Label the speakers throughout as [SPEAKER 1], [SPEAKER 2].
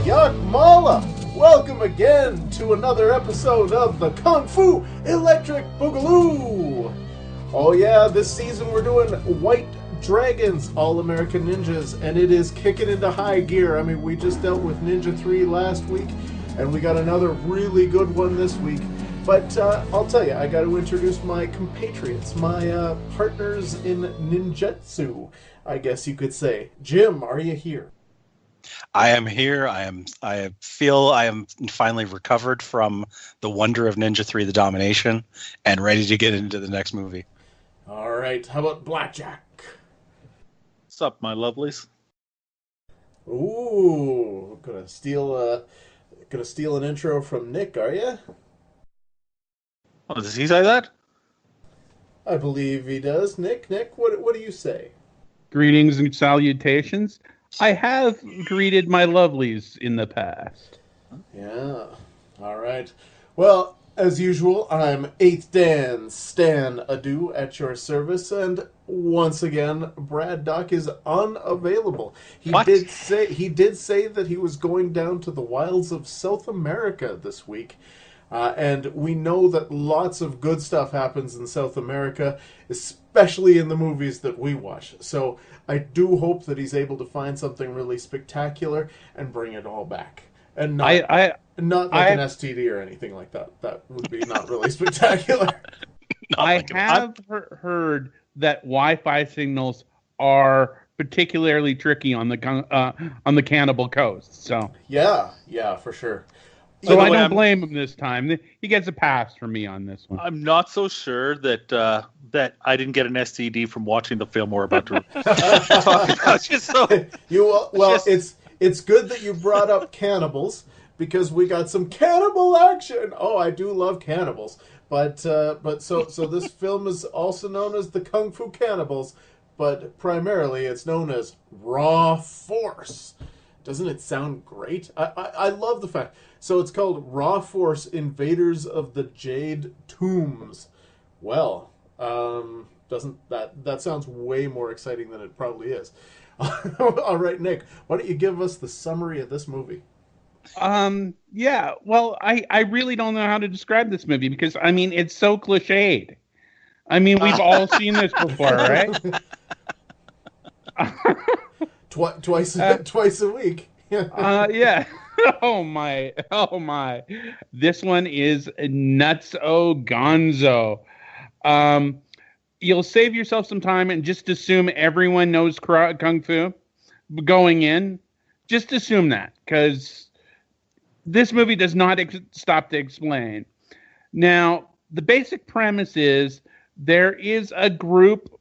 [SPEAKER 1] Yak Mala! Welcome again to another episode of the Kung Fu Electric Boogaloo! Oh yeah, this season we're doing White Dragons, All-American Ninjas, and it is kicking into high gear. I mean, we just dealt with Ninja 3 last week, and we got another really good one this week. But I'll tell you, I got to introduce my compatriots, my partners in ninjutsu, I guess you could say. Jim, are you here?
[SPEAKER 2] I am here. I feel I am finally recovered from the wonder of Ninja 3: The Domination and ready to get into the next movie.
[SPEAKER 1] All right. How about Blackjack?
[SPEAKER 3] What's up, my lovelies?
[SPEAKER 1] Ooh, gonna steal an intro from Nick, are you?
[SPEAKER 3] Oh, does he say that?
[SPEAKER 1] I believe he does. Nick, what do you say?
[SPEAKER 4] Greetings and salutations. I have greeted my lovelies in the past.
[SPEAKER 1] Yeah. All right. Well, as usual, I'm 8th Dan Stan Adu at your service, and once again, Brad Doc is unavailable. He did say that he was going down to the wilds of South America this week. And we know that lots of good stuff happens in South America, especially in the movies that we watch. So I do hope that he's able to find something really spectacular and bring it all back. And not like an STD or anything like that. That would be not really spectacular.
[SPEAKER 4] I have heard that Wi-Fi signals are particularly tricky on the Cannibal Coast. So
[SPEAKER 1] yeah, for sure.
[SPEAKER 4] So I don't blame him this time. He gets a pass from me on this one.
[SPEAKER 3] I'm not so sure that that I didn't get an STD from watching the film we're about to talk about.
[SPEAKER 1] It's good that you brought up cannibals because we got some cannibal action. Oh, I do love cannibals, but so this film is also known as the Kung Fu Cannibals, but primarily it's known as Raw Force. Doesn't it sound great? I love the fact. So it's called Raw Force Invaders of the Jade Tombs. Well, doesn't that sounds way more exciting than it probably is. All right, Nick, why don't you give us the summary of this movie?
[SPEAKER 4] Yeah, well, I really don't know how to describe this movie because, I mean, it's so cliched. I mean, we've all seen this before, right?
[SPEAKER 1] Twice a week.
[SPEAKER 4] Yeah. Oh my. This one is nutso gonzo. You'll save yourself some time and just assume everyone knows Kung Fu going in. Just assume that, because this movie does not stop to explain. Now, the basic premise is there is a group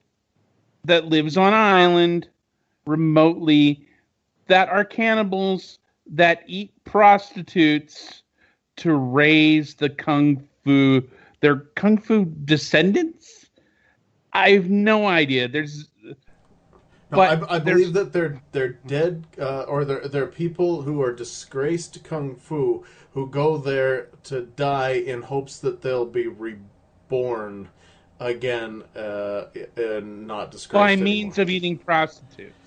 [SPEAKER 4] that lives on an island remotely that are cannibals that eat prostitutes to raise the their Kung Fu descendants? I have no idea.
[SPEAKER 1] I believe that they're dead, or they're people who are disgraced Kung Fu who go there to die in hopes that they'll be reborn again and not disgraced
[SPEAKER 4] by
[SPEAKER 1] anymore.
[SPEAKER 4] means of eating prostitutes.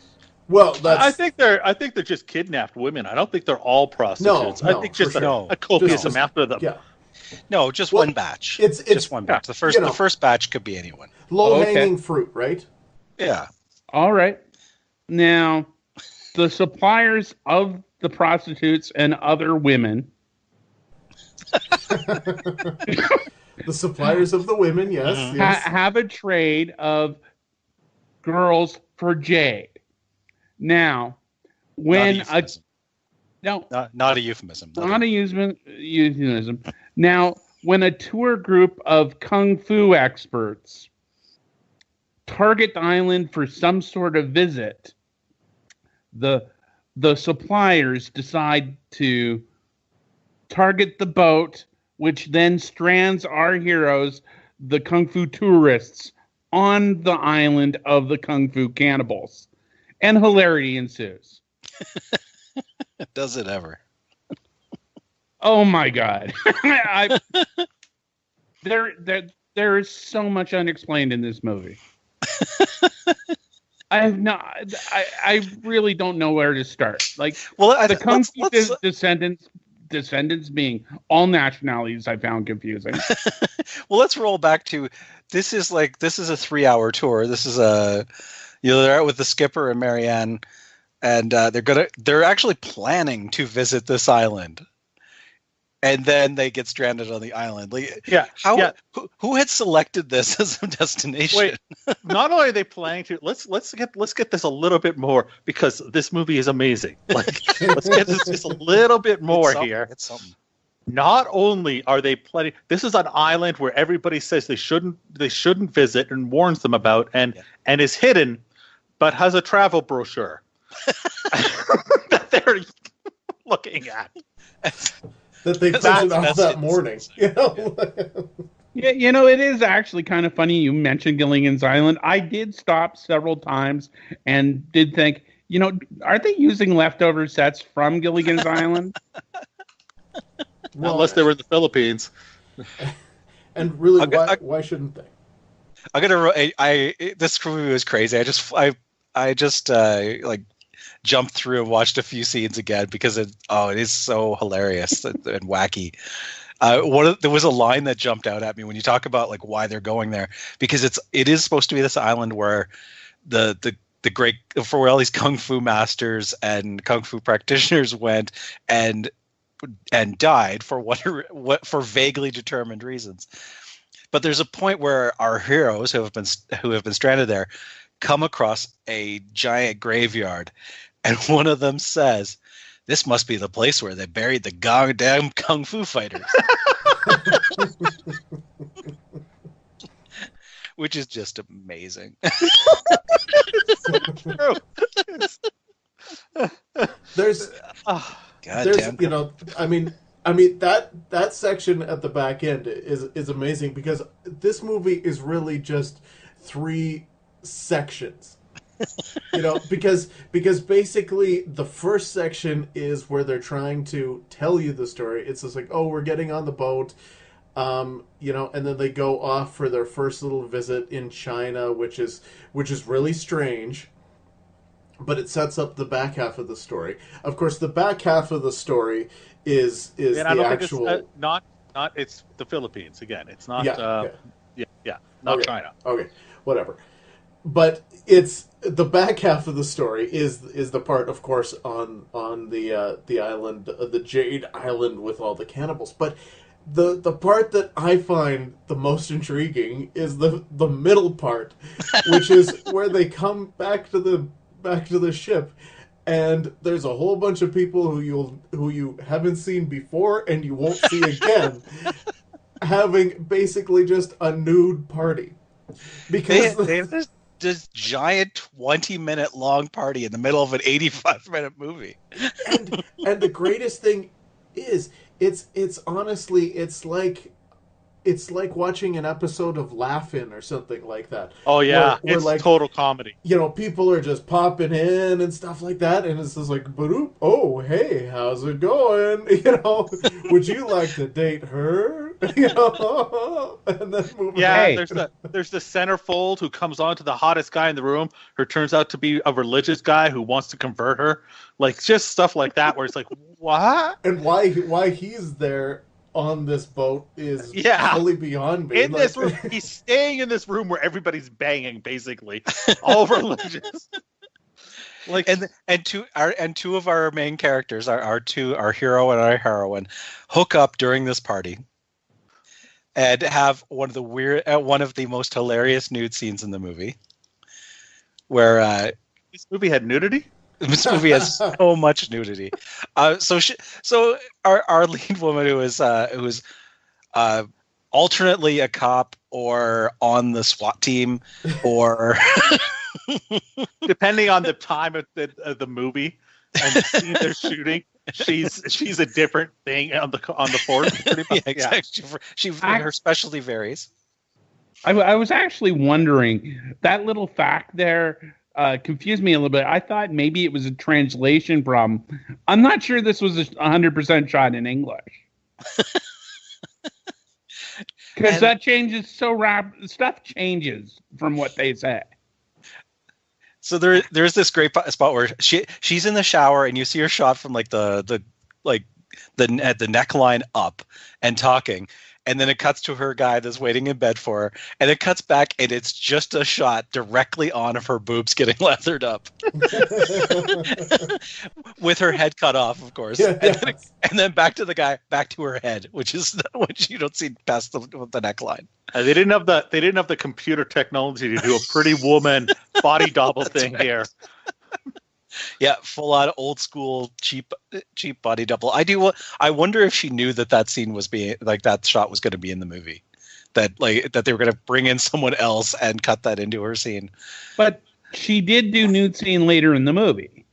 [SPEAKER 1] Well,
[SPEAKER 3] I think they're just kidnapped women. I don't think they're all prostitutes.
[SPEAKER 1] No,
[SPEAKER 3] I think just
[SPEAKER 1] sure.
[SPEAKER 3] a copious amount of them.
[SPEAKER 1] Yeah.
[SPEAKER 2] No, just one batch.
[SPEAKER 1] It's
[SPEAKER 2] just one batch. The first batch could be anyone.
[SPEAKER 1] Low-hanging fruit, right?
[SPEAKER 2] Yeah.
[SPEAKER 4] All right. Now, the suppliers of the prostitutes and other women.
[SPEAKER 1] The suppliers of the women, yes.
[SPEAKER 4] Have a trade of girls for jade. Now, when
[SPEAKER 2] not a euphemism.
[SPEAKER 4] Not a euphemism. Now, when a tour group of Kung Fu experts target the island for some sort of visit, the suppliers decide to target the boat, which then strands our heroes, the Kung Fu tourists, on the island of the Kung Fu cannibals. And hilarity ensues.
[SPEAKER 2] Does it ever?
[SPEAKER 4] Oh my God. There is so much unexplained in this movie. I really don't know where to start. Like,
[SPEAKER 2] Well,
[SPEAKER 4] the Kung Fu descendants being all nationalities, I found confusing.
[SPEAKER 2] well, let's roll back to this is a 3-hour tour. This is they're out with the skipper and Marianne, and they're actually planning to visit this island. And then they get stranded on the island. Who had selected this as a destination?
[SPEAKER 3] Wait, not only are they planning to let's get this a little bit more, because this movie is amazing. Like, let's get this just a little bit more here.
[SPEAKER 2] It's something.
[SPEAKER 3] Not only are they planning, this is an island where everybody says they shouldn't visit and warns them about, and is hidden, but has a travel brochure that they're looking at.
[SPEAKER 1] That they printed off that morning. You know?
[SPEAKER 4] Yeah, it is actually kind of funny you mentioned Gilligan's Island. I did stop several times and did think, are they using leftover sets from Gilligan's Island?
[SPEAKER 3] Well, unless they were in the Philippines.
[SPEAKER 1] And really, why shouldn't they?
[SPEAKER 2] This movie was crazy. I just jumped through and watched a few scenes again because it is so hilarious and wacky. There was a line that jumped out at me when you talk about like why they're going there, because it is supposed to be this island where the great, for where all these kung fu masters and kung fu practitioners went and died for for vaguely determined reasons. But there's a point where our heroes who have been stranded there come across a giant graveyard. And one of them says, "This must be the place where they buried the goddamn kung fu fighters." Which is just amazing.
[SPEAKER 1] There's that section at the back end is amazing, because this movie is really just 3 sections. Because basically the first section is where they're trying to tell you the story. It's just like, oh, we're getting on the boat, and then they go off for their first little visit in China, which is really strange. But it sets up the back half of the story. Of course, the back half of the story is the actual.
[SPEAKER 3] It's, not it's the Philippines again. It's not. Not China.
[SPEAKER 1] Okay, whatever. But it's the back half of the story is the part, of course, on the island, the Jade Island with all the cannibals. But the part that I find the most intriguing is the middle part, which is where they come back to the ship, and there's a whole bunch of people who you haven't seen before and you won't see again, having basically just a nude party, because
[SPEAKER 2] they have this giant 20-minute long party in the middle of an 85-minute movie.
[SPEAKER 1] And the greatest thing is it's honestly it's like watching an episode of Laugh-In or something like that.
[SPEAKER 3] Oh yeah,
[SPEAKER 1] where
[SPEAKER 3] it's
[SPEAKER 1] like,
[SPEAKER 3] total comedy.
[SPEAKER 1] People are just popping in and stuff like that, and it's just like, oh hey, how's it going? Would you like to date her? And then move.
[SPEAKER 3] Yeah, there's the centerfold who comes on to the hottest guy in the room, who turns out to be a religious guy who wants to convert her. Like, just stuff like that where it's like, what?
[SPEAKER 1] And why he's there on this boat is fully beyond me.
[SPEAKER 3] In this room, he's staying in this room where everybody's banging, basically, all religious.
[SPEAKER 2] Like, and two of our main characters, our hero and our heroine, hook up during this party and have one of the most hilarious nude scenes in the movie, where
[SPEAKER 3] this movie had nudity.
[SPEAKER 2] This movie has so much nudity. So our lead woman, who is alternately a cop or on the SWAT team, or
[SPEAKER 3] depending on the time of the movie and the scene they're shooting, she's a different thing on the force. Pretty much.
[SPEAKER 2] Yeah, exactly. Her specialty varies.
[SPEAKER 4] I was actually wondering, that little fact there confused me a little bit. I thought maybe it was a translation problem. I'm not sure this was 100% shot in English. Because that changes so rapid. Stuff changes from what they say.
[SPEAKER 2] So there's this great spot where she's in the shower and you see her shot from like the neckline up and talking, and then it cuts to her guy that's waiting in bed for her, and it cuts back and it's just a shot directly on of her boobs getting lathered up with her head cut off, of course.
[SPEAKER 1] Yeah,
[SPEAKER 2] and then back to the guy, back to her head, which you don't see past the neckline.
[SPEAKER 3] They didn't have the computer technology to do a pretty woman body double thing
[SPEAKER 2] right.
[SPEAKER 3] here.
[SPEAKER 2] Yeah, full on old school cheap body double. I wonder if she knew that scene was being like that shot was going to be in the movie, that they were going to bring in someone else and cut that into her scene.
[SPEAKER 4] But she did do nude scene later in the movie.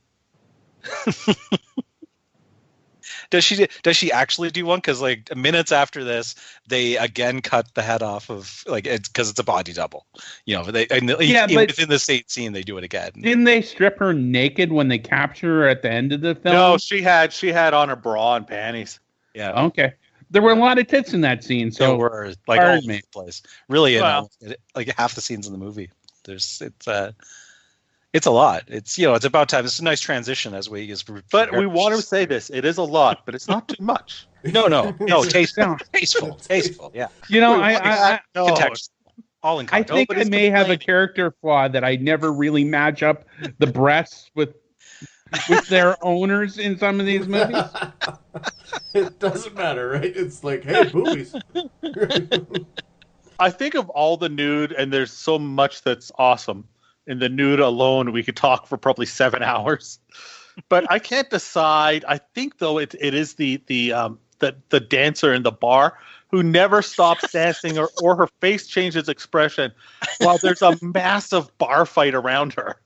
[SPEAKER 2] Does she actually do one? Because like minutes after this, they again cut the head off of it's because it's a body double. But within the same scene they do it again.
[SPEAKER 4] Didn't they strip her naked when they capture her at the end of the film?
[SPEAKER 3] No, she had on her bra and panties.
[SPEAKER 2] Yeah.
[SPEAKER 4] Okay. There were a lot of tits in that scene, so
[SPEAKER 2] there were all over the place. Really, like half the scenes in the movie. It's a lot. It's it's about time. It's a nice transition as we
[SPEAKER 3] But we want to say this. It is a lot, but it's not too much.
[SPEAKER 2] No. Tasteful. Yeah.
[SPEAKER 4] I
[SPEAKER 2] all in.
[SPEAKER 4] I think I may have a character flaw that I never really match up the breasts with their owners in some of these movies.
[SPEAKER 1] It doesn't matter, right? It's like, hey, boobies.
[SPEAKER 3] I think of all the nude, and there's so much that's awesome. In the nude alone, we could talk for probably 7 hours, but I can't decide. I think though it is the dancer in the bar who never stops dancing or her face changes expression while there's a massive bar fight around her.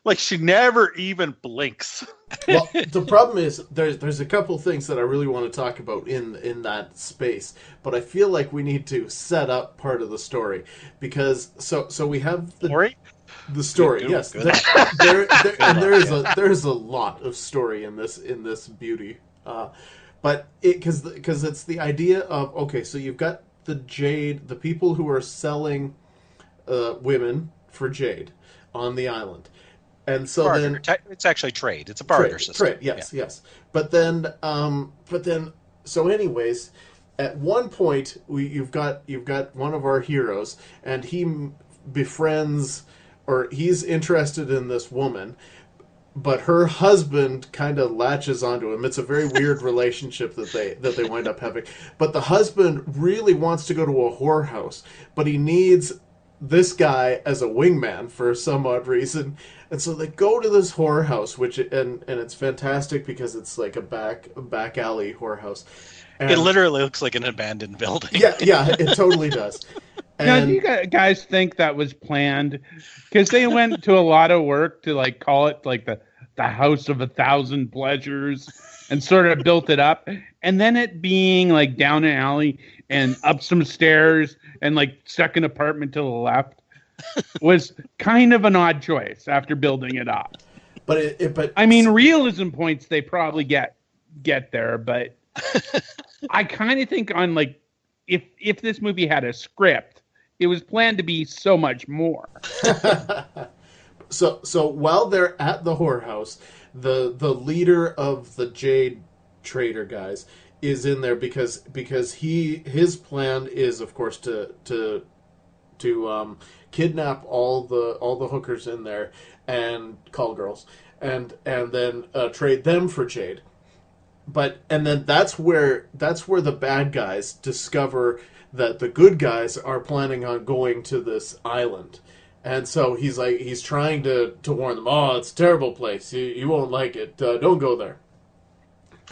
[SPEAKER 3] Like she never even blinks.
[SPEAKER 1] Well, the problem is there's a couple things that I really want to talk about in that space, but I feel like we need to set up part of the story because so we have the
[SPEAKER 2] story.
[SPEAKER 1] The story,
[SPEAKER 2] good,
[SPEAKER 1] yes.
[SPEAKER 2] good.
[SPEAKER 1] There is a lot of story in this beauty, but because it's the idea of okay, so you've got the people who are selling women for jade on the island, and so
[SPEAKER 2] barter. Then it's actually trade. It's a barter system.
[SPEAKER 1] Trade, yes. But then, so anyways, at one point you've got one of our heroes, and he befriends. Or he's interested in this woman, but her husband kind of latches onto him. It's a very weird relationship that they wind up having. But the husband really wants to go to a whorehouse, but he needs this guy as a wingman for some odd reason. And so they go to this whorehouse, and it's fantastic because it's like a back alley whorehouse. And
[SPEAKER 2] it literally looks like an abandoned building.
[SPEAKER 1] Yeah, it totally does.
[SPEAKER 4] Now, do you guys think that was planned? Because they went to a lot of work to call it the House of 1,000 Pleasures and sort of built it up, and then it being down an alley and up some stairs and second apartment to the left was kind of an odd choice after building it up.
[SPEAKER 1] But
[SPEAKER 4] I mean, realism points they probably get there, but I kind of think on if this movie had a script. It was planned to be so much more.
[SPEAKER 1] So while they're at the whorehouse, the leader of the jade trader guys is in there because his plan is of course to kidnap all the hookers in there and call girls and then trade them for jade. And then that's where the bad guys discover that the good guys are planning on going to this island. And so he's trying to warn them, oh, it's a terrible place. You won't like it. Don't go there.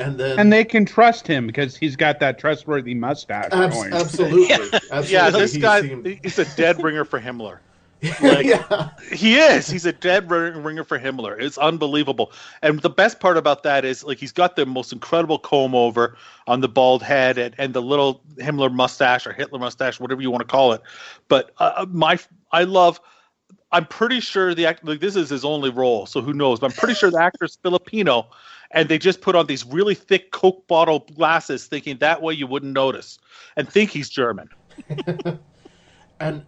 [SPEAKER 1] And
[SPEAKER 4] they can trust him because he's got that trustworthy mustache.
[SPEAKER 1] Absolutely.
[SPEAKER 3] Yeah, this guy, he's a dead ringer for Himmler. He is. He's a dead ringer for Himmler. It's unbelievable. And the best part about that is he's got the most incredible comb over on the bald head and the little Himmler mustache or Hitler mustache, whatever you want to call it. But I'm pretty sure the actor, this is his only role, so who knows? But I'm pretty sure the actor's Filipino, and they just put on these really thick Coke bottle glasses, thinking that way you wouldn't notice, and think he's German.
[SPEAKER 1] And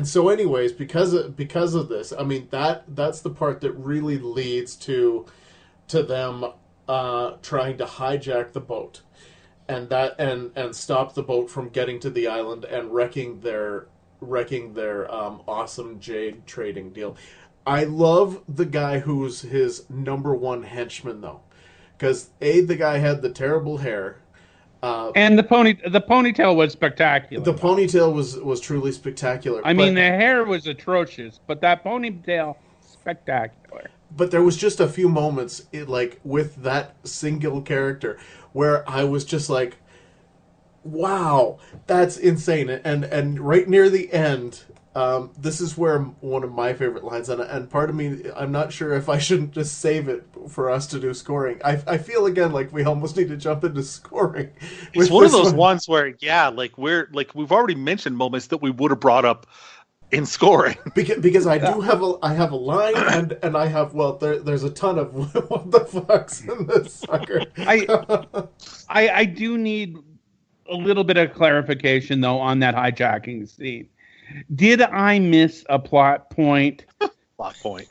[SPEAKER 1] so anyways, because of this, I mean that's the part that really leads to them trying to hijack the boat, and stop the boat from getting to the island and wrecking their awesome jade trading deal. I love the guy who's his number one henchman though, because the guy had the terrible hair.
[SPEAKER 4] And the ponytail was spectacular.
[SPEAKER 1] The ponytail was truly spectacular.
[SPEAKER 4] I mean, the hair was atrocious, but that ponytail, spectacular.
[SPEAKER 1] But there was just a few moments, like with that single character, where I was just like, "Wow, that's insane!" And right near the end, this is where one of my favorite lines, and part of me, I'm not sure if I shouldn't just save it for us to do scoring. I feel again like we almost need to jump into scoring.
[SPEAKER 3] It's one of those ones where, we've already mentioned moments that we would have brought up in scoring.
[SPEAKER 1] Because I do have a line, and I have, there's a ton of what the fucks in this sucker.
[SPEAKER 4] I do need a little bit of clarification though on that hijacking scene. Did I miss a plot point?
[SPEAKER 3] Plot point.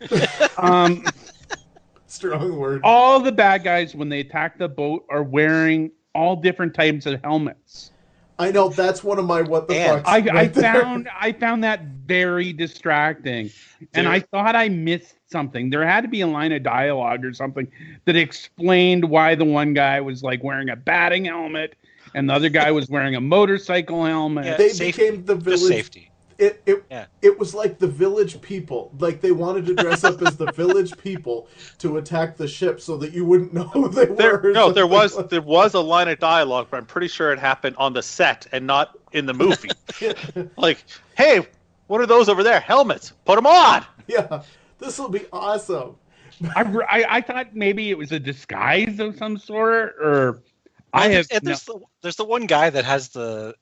[SPEAKER 1] Strong word.
[SPEAKER 4] All the bad guys, when they attack the boat, are wearing all different types of helmets.
[SPEAKER 1] I know, that's one of my what the fucks.
[SPEAKER 4] I found that very distracting. And I thought I missed something. There had to be a line of dialogue or something that explained why the one guy was like wearing a batting helmet and the other guy was wearing a motorcycle helmet.
[SPEAKER 2] Yeah,
[SPEAKER 1] they became the village.
[SPEAKER 2] Just safety.
[SPEAKER 1] It was like the village people. Like they wanted to dress up as the village people to attack the ship so that you wouldn't know who they were.
[SPEAKER 3] No, there was a line of dialogue, but I'm pretty sure it happened on the set and not in the movie. Like, hey, what are those over there? Helmets. Put them on.
[SPEAKER 1] Yeah, this will be awesome.
[SPEAKER 4] I thought maybe it was a disguise of some sort, or
[SPEAKER 2] there's the one guy that has the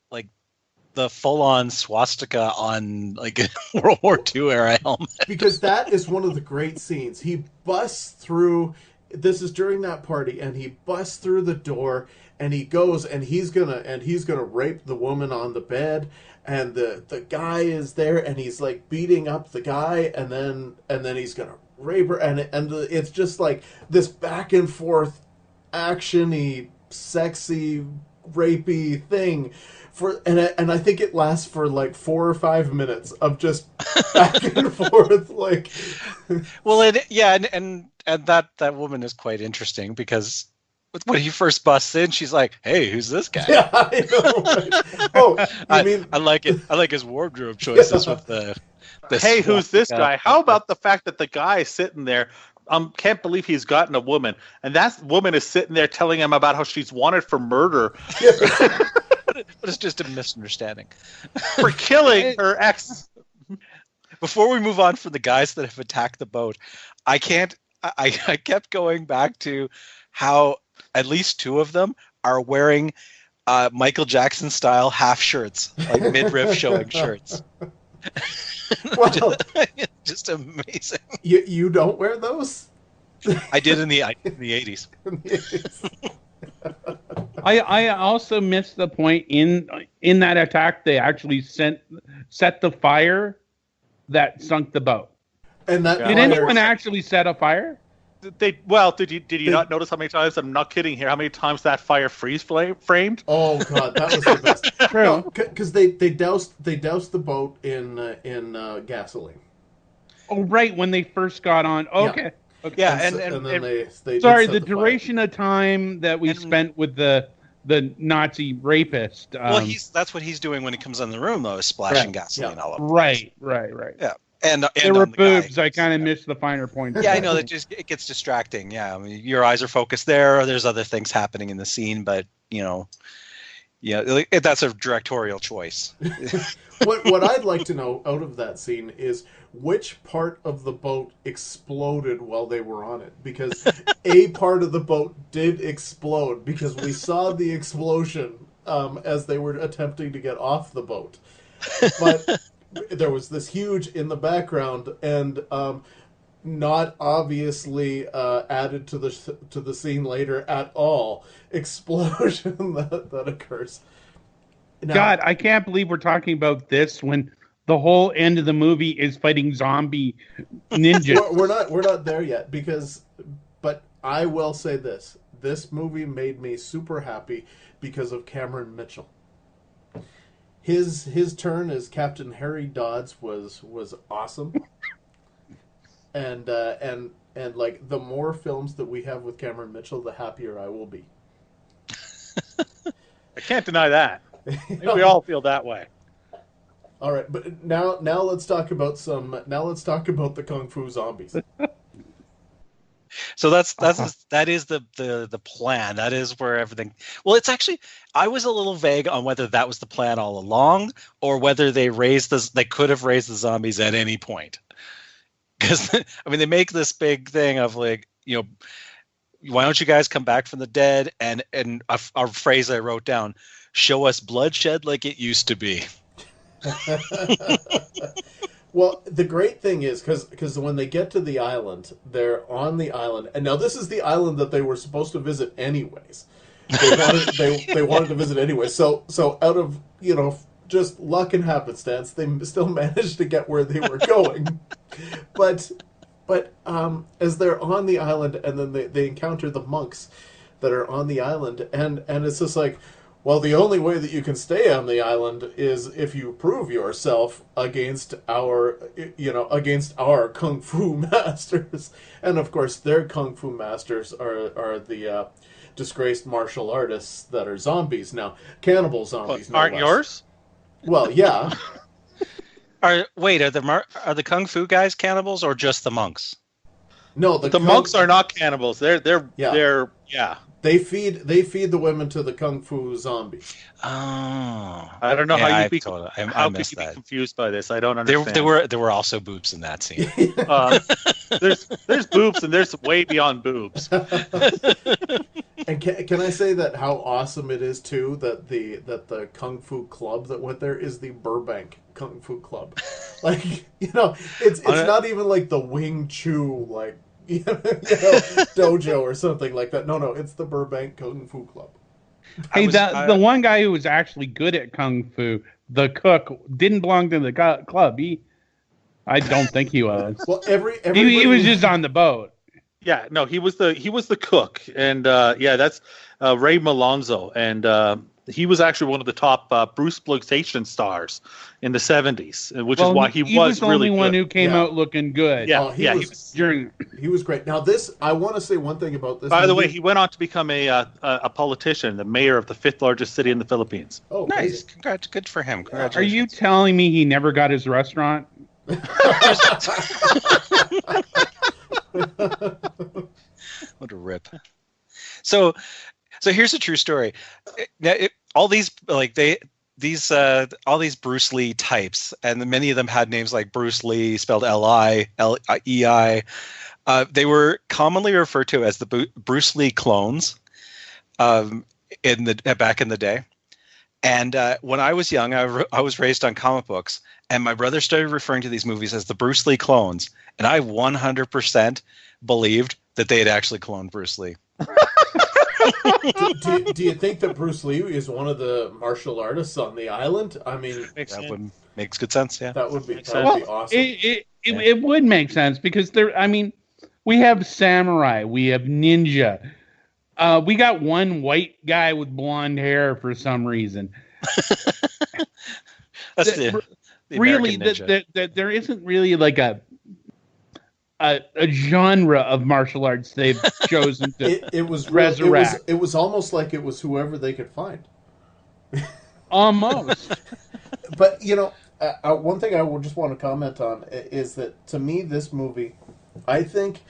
[SPEAKER 2] full-on swastika on like World War II era helmet.
[SPEAKER 1] Because that is one of the great scenes. He busts through. This is during that party, and he busts through the door, and he goes, and he's gonna rape the woman on the bed, and the guy is there, and he's like beating up the guy, and then he's gonna rape her, and it's just like this back and forth, actiony, sexy, rapey thing. And I think it lasts for like 4 or 5 minutes of just back and forth, like.
[SPEAKER 2] Well, and that woman is quite interesting because when he first busts in, she's like, "Hey, who's this guy?"
[SPEAKER 1] Yeah, I know. Right? Oh,
[SPEAKER 2] I like it. I like his wardrobe choices with the.
[SPEAKER 3] Hey, who's this guy? How about the fact that the guy is sitting there? Can't believe he's gotten a woman, and that woman is sitting there telling him about how she's wanted for murder.
[SPEAKER 2] But it's just a misunderstanding.
[SPEAKER 3] For killing her ex.
[SPEAKER 2] Before we move on from the guys that have attacked the boat, I kept going back to how at least 2 of them are wearing Michael Jackson style half shirts, like midriff showing shirts.
[SPEAKER 1] Wow.
[SPEAKER 2] just amazing.
[SPEAKER 1] You don't wear those?
[SPEAKER 2] I did in the 80s.
[SPEAKER 4] I also missed the point in that attack. They actually set the fire that sunk the boat.
[SPEAKER 1] And that
[SPEAKER 4] did anyone actually set a fire?
[SPEAKER 3] Did you not notice how many times? I'm not kidding here. How many times that fire freeze framed?
[SPEAKER 1] Oh god, that was the best.
[SPEAKER 4] True,
[SPEAKER 1] because they doused the boat in gasoline.
[SPEAKER 4] Oh right, when they first got on. Okay.
[SPEAKER 1] Yeah.
[SPEAKER 4] Okay.
[SPEAKER 2] Yeah,
[SPEAKER 1] and then they
[SPEAKER 4] sorry,
[SPEAKER 1] did set
[SPEAKER 4] the
[SPEAKER 1] the
[SPEAKER 4] duration of time that we spent with the Nazi rapist.
[SPEAKER 2] Well, that's what he's doing when he comes in the room, though, is splashing gasoline all over.
[SPEAKER 4] Right.
[SPEAKER 2] Yeah, and
[SPEAKER 4] there were boobs.
[SPEAKER 2] Guy.
[SPEAKER 4] I kind of missed the finer points.
[SPEAKER 2] Yeah, I know that it gets distracting. Yeah, I mean, your eyes are focused there. There's other things happening in the scene, but that's a directorial choice.
[SPEAKER 1] What I'd like to know out of that scene is which part of the boat exploded while they were on it, because a part of the boat did explode because we saw the explosion as they were attempting to get off the boat, but there was this huge in the background and not obviously added to the scene later at all explosion that occurs. Now,
[SPEAKER 4] God, I can't believe we're talking about this when the whole end of the movie is fighting zombie ninjas.
[SPEAKER 1] We're not there yet but I will say this: this movie made me super happy because of Cameron Mitchell. His turn as Captain Harry Dodds was awesome, and like the more films that we have with Cameron Mitchell, the happier I will be.
[SPEAKER 3] I can't deny that. We all feel that way.
[SPEAKER 1] All right, but now let's talk about the Kung Fu zombies.
[SPEAKER 2] So that is the plan. That is where everything. Well, it's actually I was a little vague on whether that was the plan all along or whether they could have raised the zombies at any point. Because I mean, they make this big thing of like, you know, why don't you guys come back from the dead? And a phrase I wrote down: show us bloodshed like it used to be.
[SPEAKER 1] Well, the great thing is because when they get to the island, they're on the island, and now this is the island that they were supposed to visit anyways. They wanted to visit anyway. So out of just luck and happenstance, they still managed to get where they were going. but as they're on the island, and then they encounter the monks that are on the island, and it's just like, well, the only way that you can stay on the island is if you prove yourself against our Kung Fu masters. And of course, their Kung Fu masters are the disgraced martial artists that are zombies now, cannibal zombies.
[SPEAKER 3] Aren't yours?
[SPEAKER 1] Well, yeah.
[SPEAKER 2] Are the Kung Fu guys cannibals or just the monks?
[SPEAKER 1] No,
[SPEAKER 3] the monks are not cannibals. They're They feed
[SPEAKER 1] the women to the Kung Fu zombies.
[SPEAKER 2] Oh,
[SPEAKER 3] I don't know how you be confused by this. I don't understand.
[SPEAKER 2] There were also boobs in that scene.
[SPEAKER 3] There's boobs and there's way beyond boobs.
[SPEAKER 1] And can I say that how awesome it is too that the Kung Fu club that went there is the Burbank Kung Fu Club. Like, it's not even like the Wing Chun like dojo or something like that. No, it's the Burbank Kung Fu Club.
[SPEAKER 4] Hey, the one guy who was actually good at Kung Fu, the cook, didn't belong to the club. I don't think he was. Well, he was just on the boat.
[SPEAKER 3] Yeah, no, he was the cook, and that's Ray Malonzo, and he was actually one of the top Bruceploitation stars in the 70s, which is why he was
[SPEAKER 4] the
[SPEAKER 3] really
[SPEAKER 4] only one who came out looking good.
[SPEAKER 3] Yeah,
[SPEAKER 1] he was great. Now I want to say one thing about this.
[SPEAKER 3] By the way, he went on to become a politician, the mayor of the 5th largest city in the Philippines.
[SPEAKER 2] Oh, nice! Congrats, good for him. Congratulations.
[SPEAKER 4] Are you telling me he never got his restaurant?
[SPEAKER 2] What a rip. So here's a true story. All these Bruce Lee types, and many of them had names like Bruce Lee, spelled L-I-E-I. They were commonly referred to as the Bruce Lee clones back in the day. And when I was young, I was raised on comic books, and my brother started referring to these movies as the Bruce Lee clones, and I 100% believed that they had actually cloned Bruce Lee.
[SPEAKER 1] do you think that Bruce Lee is one of the martial artists on the island? I mean,
[SPEAKER 2] makes good sense. Yeah,
[SPEAKER 1] that would be awesome.
[SPEAKER 4] It would make sense because we have samurai, we have ninja. We got one white guy with blonde hair for some reason.
[SPEAKER 2] That's the
[SPEAKER 4] really that there isn't really like a genre of martial arts they've chosen to resurrect.
[SPEAKER 1] It was almost like it was whoever they could find.
[SPEAKER 4] Almost.
[SPEAKER 1] But one thing I would just want to comment on is that to me, this movie, I think,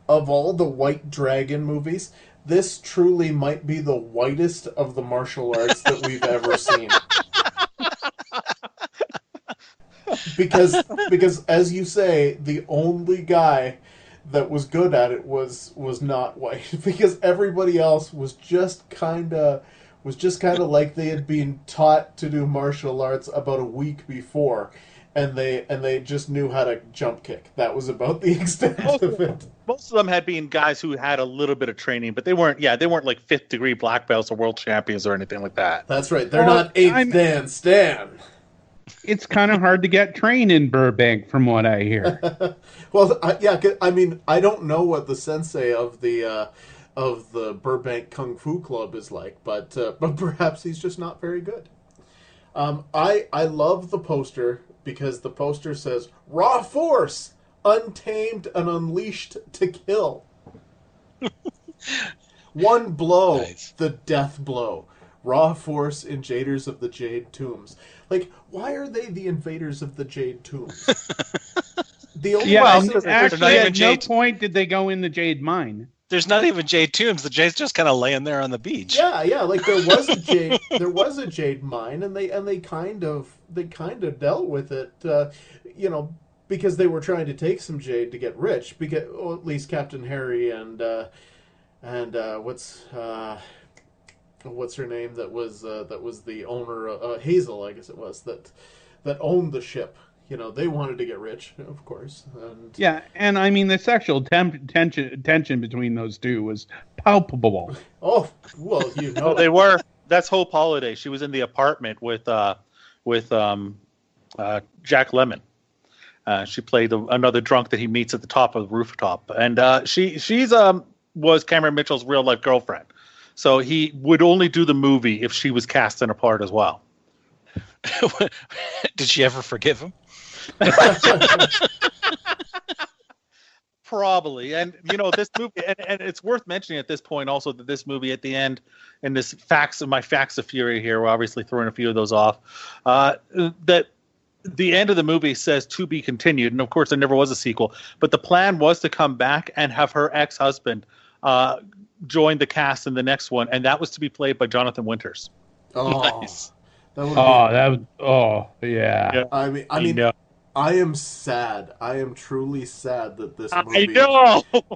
[SPEAKER 1] of all the White Dragon movies, this truly might be the whitest of the martial arts that we've ever seen. Because as you say, the only guy that was good at it was not white. Because everybody else was just kind of like they had been taught to do martial arts about a week before, and they just knew how to jump kick. That was about the extent of it.
[SPEAKER 3] Most of them had been guys who had a little bit of training, but they weren't like 5th degree black belts or world champions or anything like that.
[SPEAKER 1] That's right. They're not 8th Dan Stan.
[SPEAKER 4] it's kind of hard to get trained in Burbank, from what I hear.
[SPEAKER 1] Well, yeah, I mean, I don't know what the sensei of the Burbank Kung Fu Club is like, but perhaps he's just not very good. I love the poster because the poster says "Raw Force, untamed and unleashed to kill." One blow,
[SPEAKER 2] Nice.
[SPEAKER 1] the death blow. Raw Force, invaders of the Jade Tombs. Like, why are they the invaders of the Jade Tombs? The only
[SPEAKER 4] Yeah,
[SPEAKER 1] reason-
[SPEAKER 4] and actually,
[SPEAKER 2] even
[SPEAKER 4] at no
[SPEAKER 2] Jade-
[SPEAKER 4] point did they go in the Jade Mine.
[SPEAKER 2] There's not even Jade Tombs. The Jade's just kind of laying there on the beach.
[SPEAKER 1] Yeah, like there was a jade mine, and they kind of dealt with it, because they were trying to take some jade to get rich. Because, well, at least Captain Harry and what's her name that was the owner, Hazel, I guess it was, that owned the ship. They wanted to get rich, of course. And
[SPEAKER 4] Yeah, and I mean the sexual tension between those two was palpable.
[SPEAKER 1] oh, well,
[SPEAKER 3] Oh, they were. That's Hope Holiday. She was in the apartment with Jack Lemmon. She played another drunk that he meets at the top of the rooftop, and she's was Cameron Mitchell's real life girlfriend. So he would only do the movie if she was cast in a part as well.
[SPEAKER 2] Did she ever forgive him?
[SPEAKER 3] Probably. And this movie, and it's worth mentioning at this point also that this movie at the end, and this facts of fury here, we're obviously throwing a few of those off, that the end of the movie says to be continued, and of course there never was a sequel, but the plan was to come back and have her ex-husband join the cast in the next one, and that was to be played by Jonathan Winters.
[SPEAKER 1] Oh,
[SPEAKER 2] Nice.
[SPEAKER 4] Yeah.
[SPEAKER 1] I mean, I am sad. I am truly sad that this movie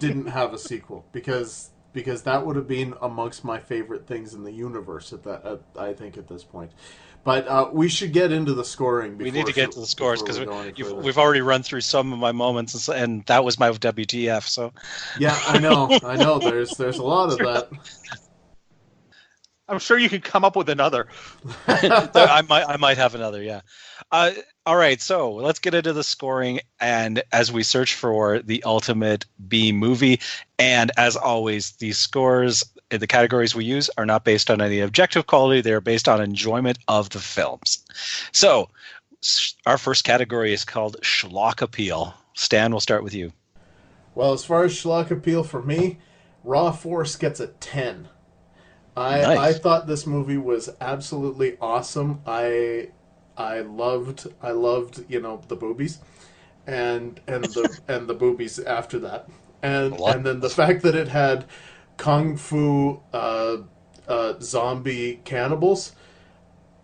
[SPEAKER 1] didn't have a sequel because that would have been amongst my favorite things in the universe I think at this point. But we should get into the scoring.
[SPEAKER 2] We need to get to the scores because
[SPEAKER 1] we've
[SPEAKER 2] we've already run through some of my moments, and that was my WTF. So
[SPEAKER 1] yeah, I know. There's a lot of that.
[SPEAKER 3] I'm sure you could come up with another.
[SPEAKER 2] I might have another. Yeah. All right, so let's get into the scoring, and as we search for the ultimate B movie, and as always, these scores, the categories we use are not based on any objective quality; they're based on enjoyment of the films. So, our first category is called schlock appeal. Stan, we'll start with you.
[SPEAKER 1] Well, as far as schlock appeal for me, Raw Force gets a 10.
[SPEAKER 2] Nice.
[SPEAKER 1] I thought this movie was absolutely awesome. I loved the boobies, and the boobies after that, and then the fact that it had kung fu zombie cannibals.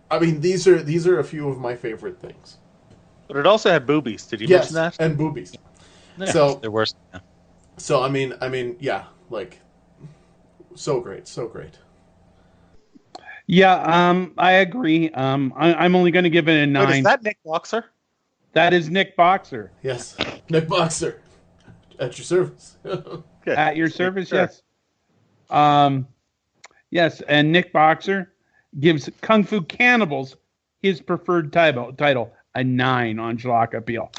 [SPEAKER 1] I mean, these are a few of my favorite things.
[SPEAKER 3] But it also had boobies. Did you mention that?
[SPEAKER 1] And boobies.
[SPEAKER 2] Yeah,
[SPEAKER 1] So
[SPEAKER 2] there were. Yeah.
[SPEAKER 1] So I mean, yeah, like so great.
[SPEAKER 4] Yeah, I agree. I'm only going to give it a 9.
[SPEAKER 3] Wait, is that Nick Boxer?
[SPEAKER 4] That is Nick Boxer.
[SPEAKER 1] Yes, Nick Boxer, at your service.
[SPEAKER 4] At your service,
[SPEAKER 3] Sure.
[SPEAKER 4] yes. Yes, and Nick Boxer gives Kung Fu Cannibals his preferred title, a 9 on schlock appeal.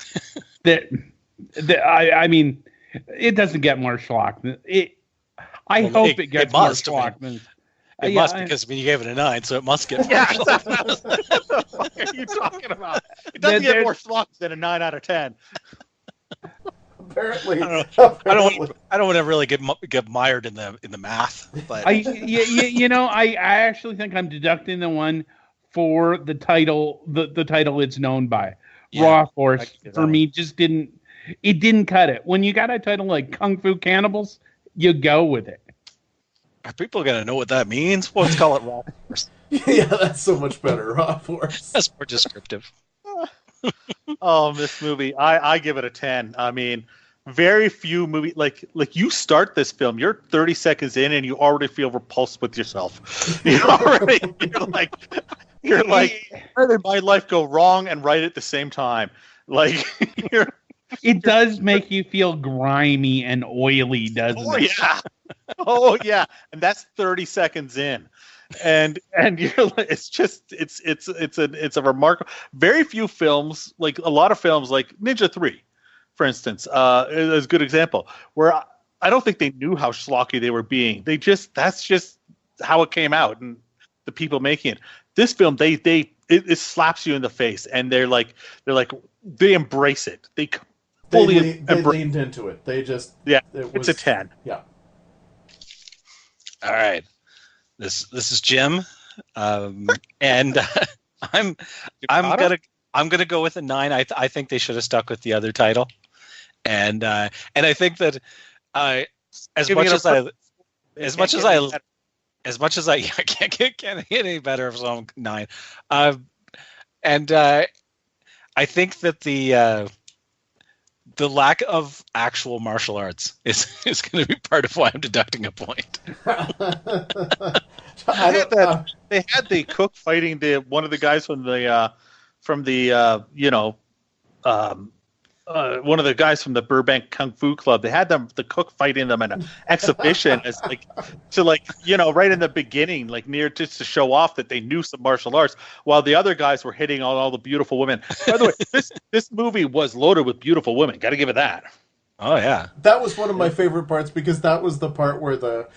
[SPEAKER 4] I mean, it doesn't get more schlock. I hope it gets more schlock than.
[SPEAKER 2] It must, because when you gave it a 9, so it must get more.
[SPEAKER 3] Yeah, what are you talking about? It doesn't get more schlocks than a 9 out of 10.
[SPEAKER 1] Apparently,
[SPEAKER 2] I don't want to really get mired in the math, but
[SPEAKER 4] I actually think I'm deducting the one for the title, the title it's known by.
[SPEAKER 2] Yeah,
[SPEAKER 4] Raw Force for
[SPEAKER 2] one.
[SPEAKER 4] me just didn't cut it. When you got a title like Kung Fu Cannibals, you go with it.
[SPEAKER 2] are people going to know what that means? Well, let's call it Raw Force.
[SPEAKER 1] yeah, that's so much better. Raw Force.
[SPEAKER 2] That's more descriptive.
[SPEAKER 3] Oh, this movie, I give it a 10. I mean, very few movies like you start this film, you're 30 seconds in and you already feel repulsed with yourself. You're like, where did my life go wrong and right at the same time? Like,
[SPEAKER 4] It does make you feel grimy and oily, doesn't
[SPEAKER 3] oh
[SPEAKER 4] it?
[SPEAKER 3] yeah. Oh yeah, and that's 30 seconds in, and you're like, it's a remarkable. Very few films, like a lot of films, like Ninja 3, for instance, is a good example where I don't think they knew how schlocky they were being. That's just how it came out, and the people making it. This film, it slaps you in the face, and they embrace it. They fully
[SPEAKER 1] They leaned into it.
[SPEAKER 3] it's a 10.
[SPEAKER 1] Yeah.
[SPEAKER 2] All right. This is Jim, and I'm gonna go with a 9. I think they should have stuck with the other title, and I think that as much as I I can't get any better if I'm 9, and I think that the lack of actual martial arts is going to be part of why I'm deducting a point.
[SPEAKER 3] They had the cook fighting one of the guys from the one of the guys from the Burbank Kung Fu Club. They had the cook fighting them in an exhibition as right in the beginning, like near just to show off that they knew some martial arts, while the other guys were hitting on all the beautiful women. By the way, this movie was loaded with beautiful women. Got to give it that.
[SPEAKER 2] Oh yeah,
[SPEAKER 1] that was one of my favorite parts because that was the part where the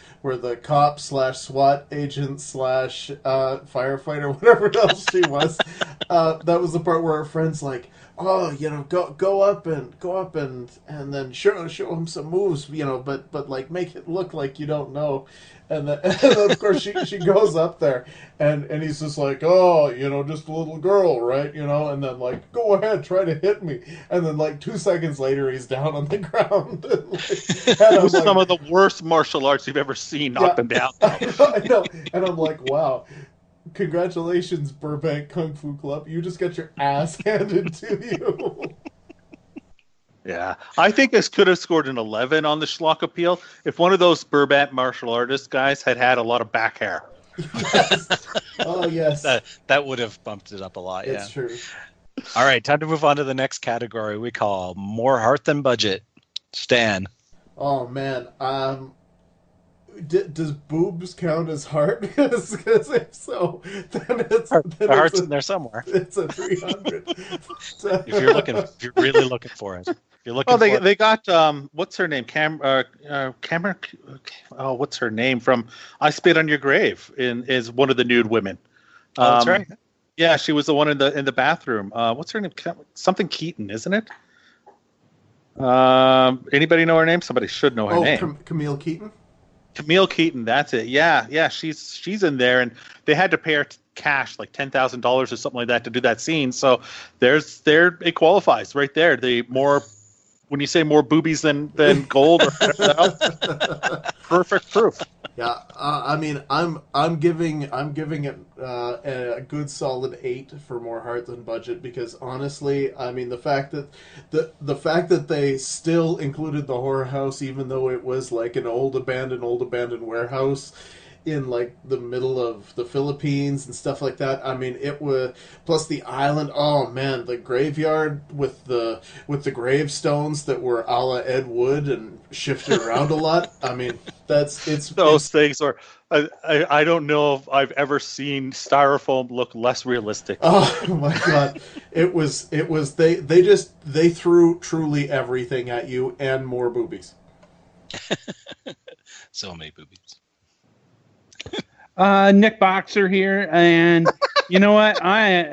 [SPEAKER 1] cop / SWAT agent / firefighter, whatever else she was, that was the part where her friend's like, oh, go up and then show him some moves, but like make it look like you don't know, and then of course she goes up there and he's just like, oh, just a little girl, right, and then like, go ahead, try to hit me, and then like 2 seconds later he's down on the ground.
[SPEAKER 3] It was some of the worst martial arts you've ever seen. Knock them down.
[SPEAKER 1] I know, and I'm like, wow. Congratulations, Burbank Kung Fu Club. You just got your ass handed to you.
[SPEAKER 3] Yeah. I think this could have scored an 11 on the schlock appeal if one of those Burbank martial artist guys had a lot of back hair.
[SPEAKER 1] Yes. Oh, yes.
[SPEAKER 2] That would have bumped it up a lot,
[SPEAKER 1] It's true.
[SPEAKER 2] All right, time to move on to the next category we call More Heart Than Budget. Stan.
[SPEAKER 1] Oh, man. Does boobs count as heart? Because if so, then it's
[SPEAKER 2] the heart's in there somewhere.
[SPEAKER 1] It's a 300.
[SPEAKER 2] if you're really looking for it. If you're looking
[SPEAKER 3] they got what's her name? Cameron. Oh, what's her name from I Spit on Your Grave? Is one of the nude women.
[SPEAKER 2] Oh, that's right.
[SPEAKER 3] Yeah, she was the one in the bathroom. What's her name? Something Keaton, isn't it? Anybody know her name? Somebody should know her name.
[SPEAKER 1] Camille Keaton.
[SPEAKER 3] Camille Keaton, that's it. Yeah, she's in there, and they had to pay her cash, like $10,000 or something like that, to do that scene. So it qualifies right there. When you say more boobies than gold or whatever else, perfect proof.
[SPEAKER 1] Yeah, I mean, I'm giving it a good solid 8 for More Heart Than Budget, because honestly, I mean, the fact that they still included the horror house, even though it was like an old abandoned warehouse in like the middle of the Philippines and stuff like that. I mean, it was, plus the island. Oh man, the graveyard with the gravestones that were a la Ed Wood and shifted around a lot. I mean,
[SPEAKER 3] things are. I don't know if I've ever seen styrofoam look less realistic.
[SPEAKER 1] Oh my god, it was they threw truly everything at you and more boobies.
[SPEAKER 2] So many boobies.
[SPEAKER 4] Nick Boxer here, and you know what?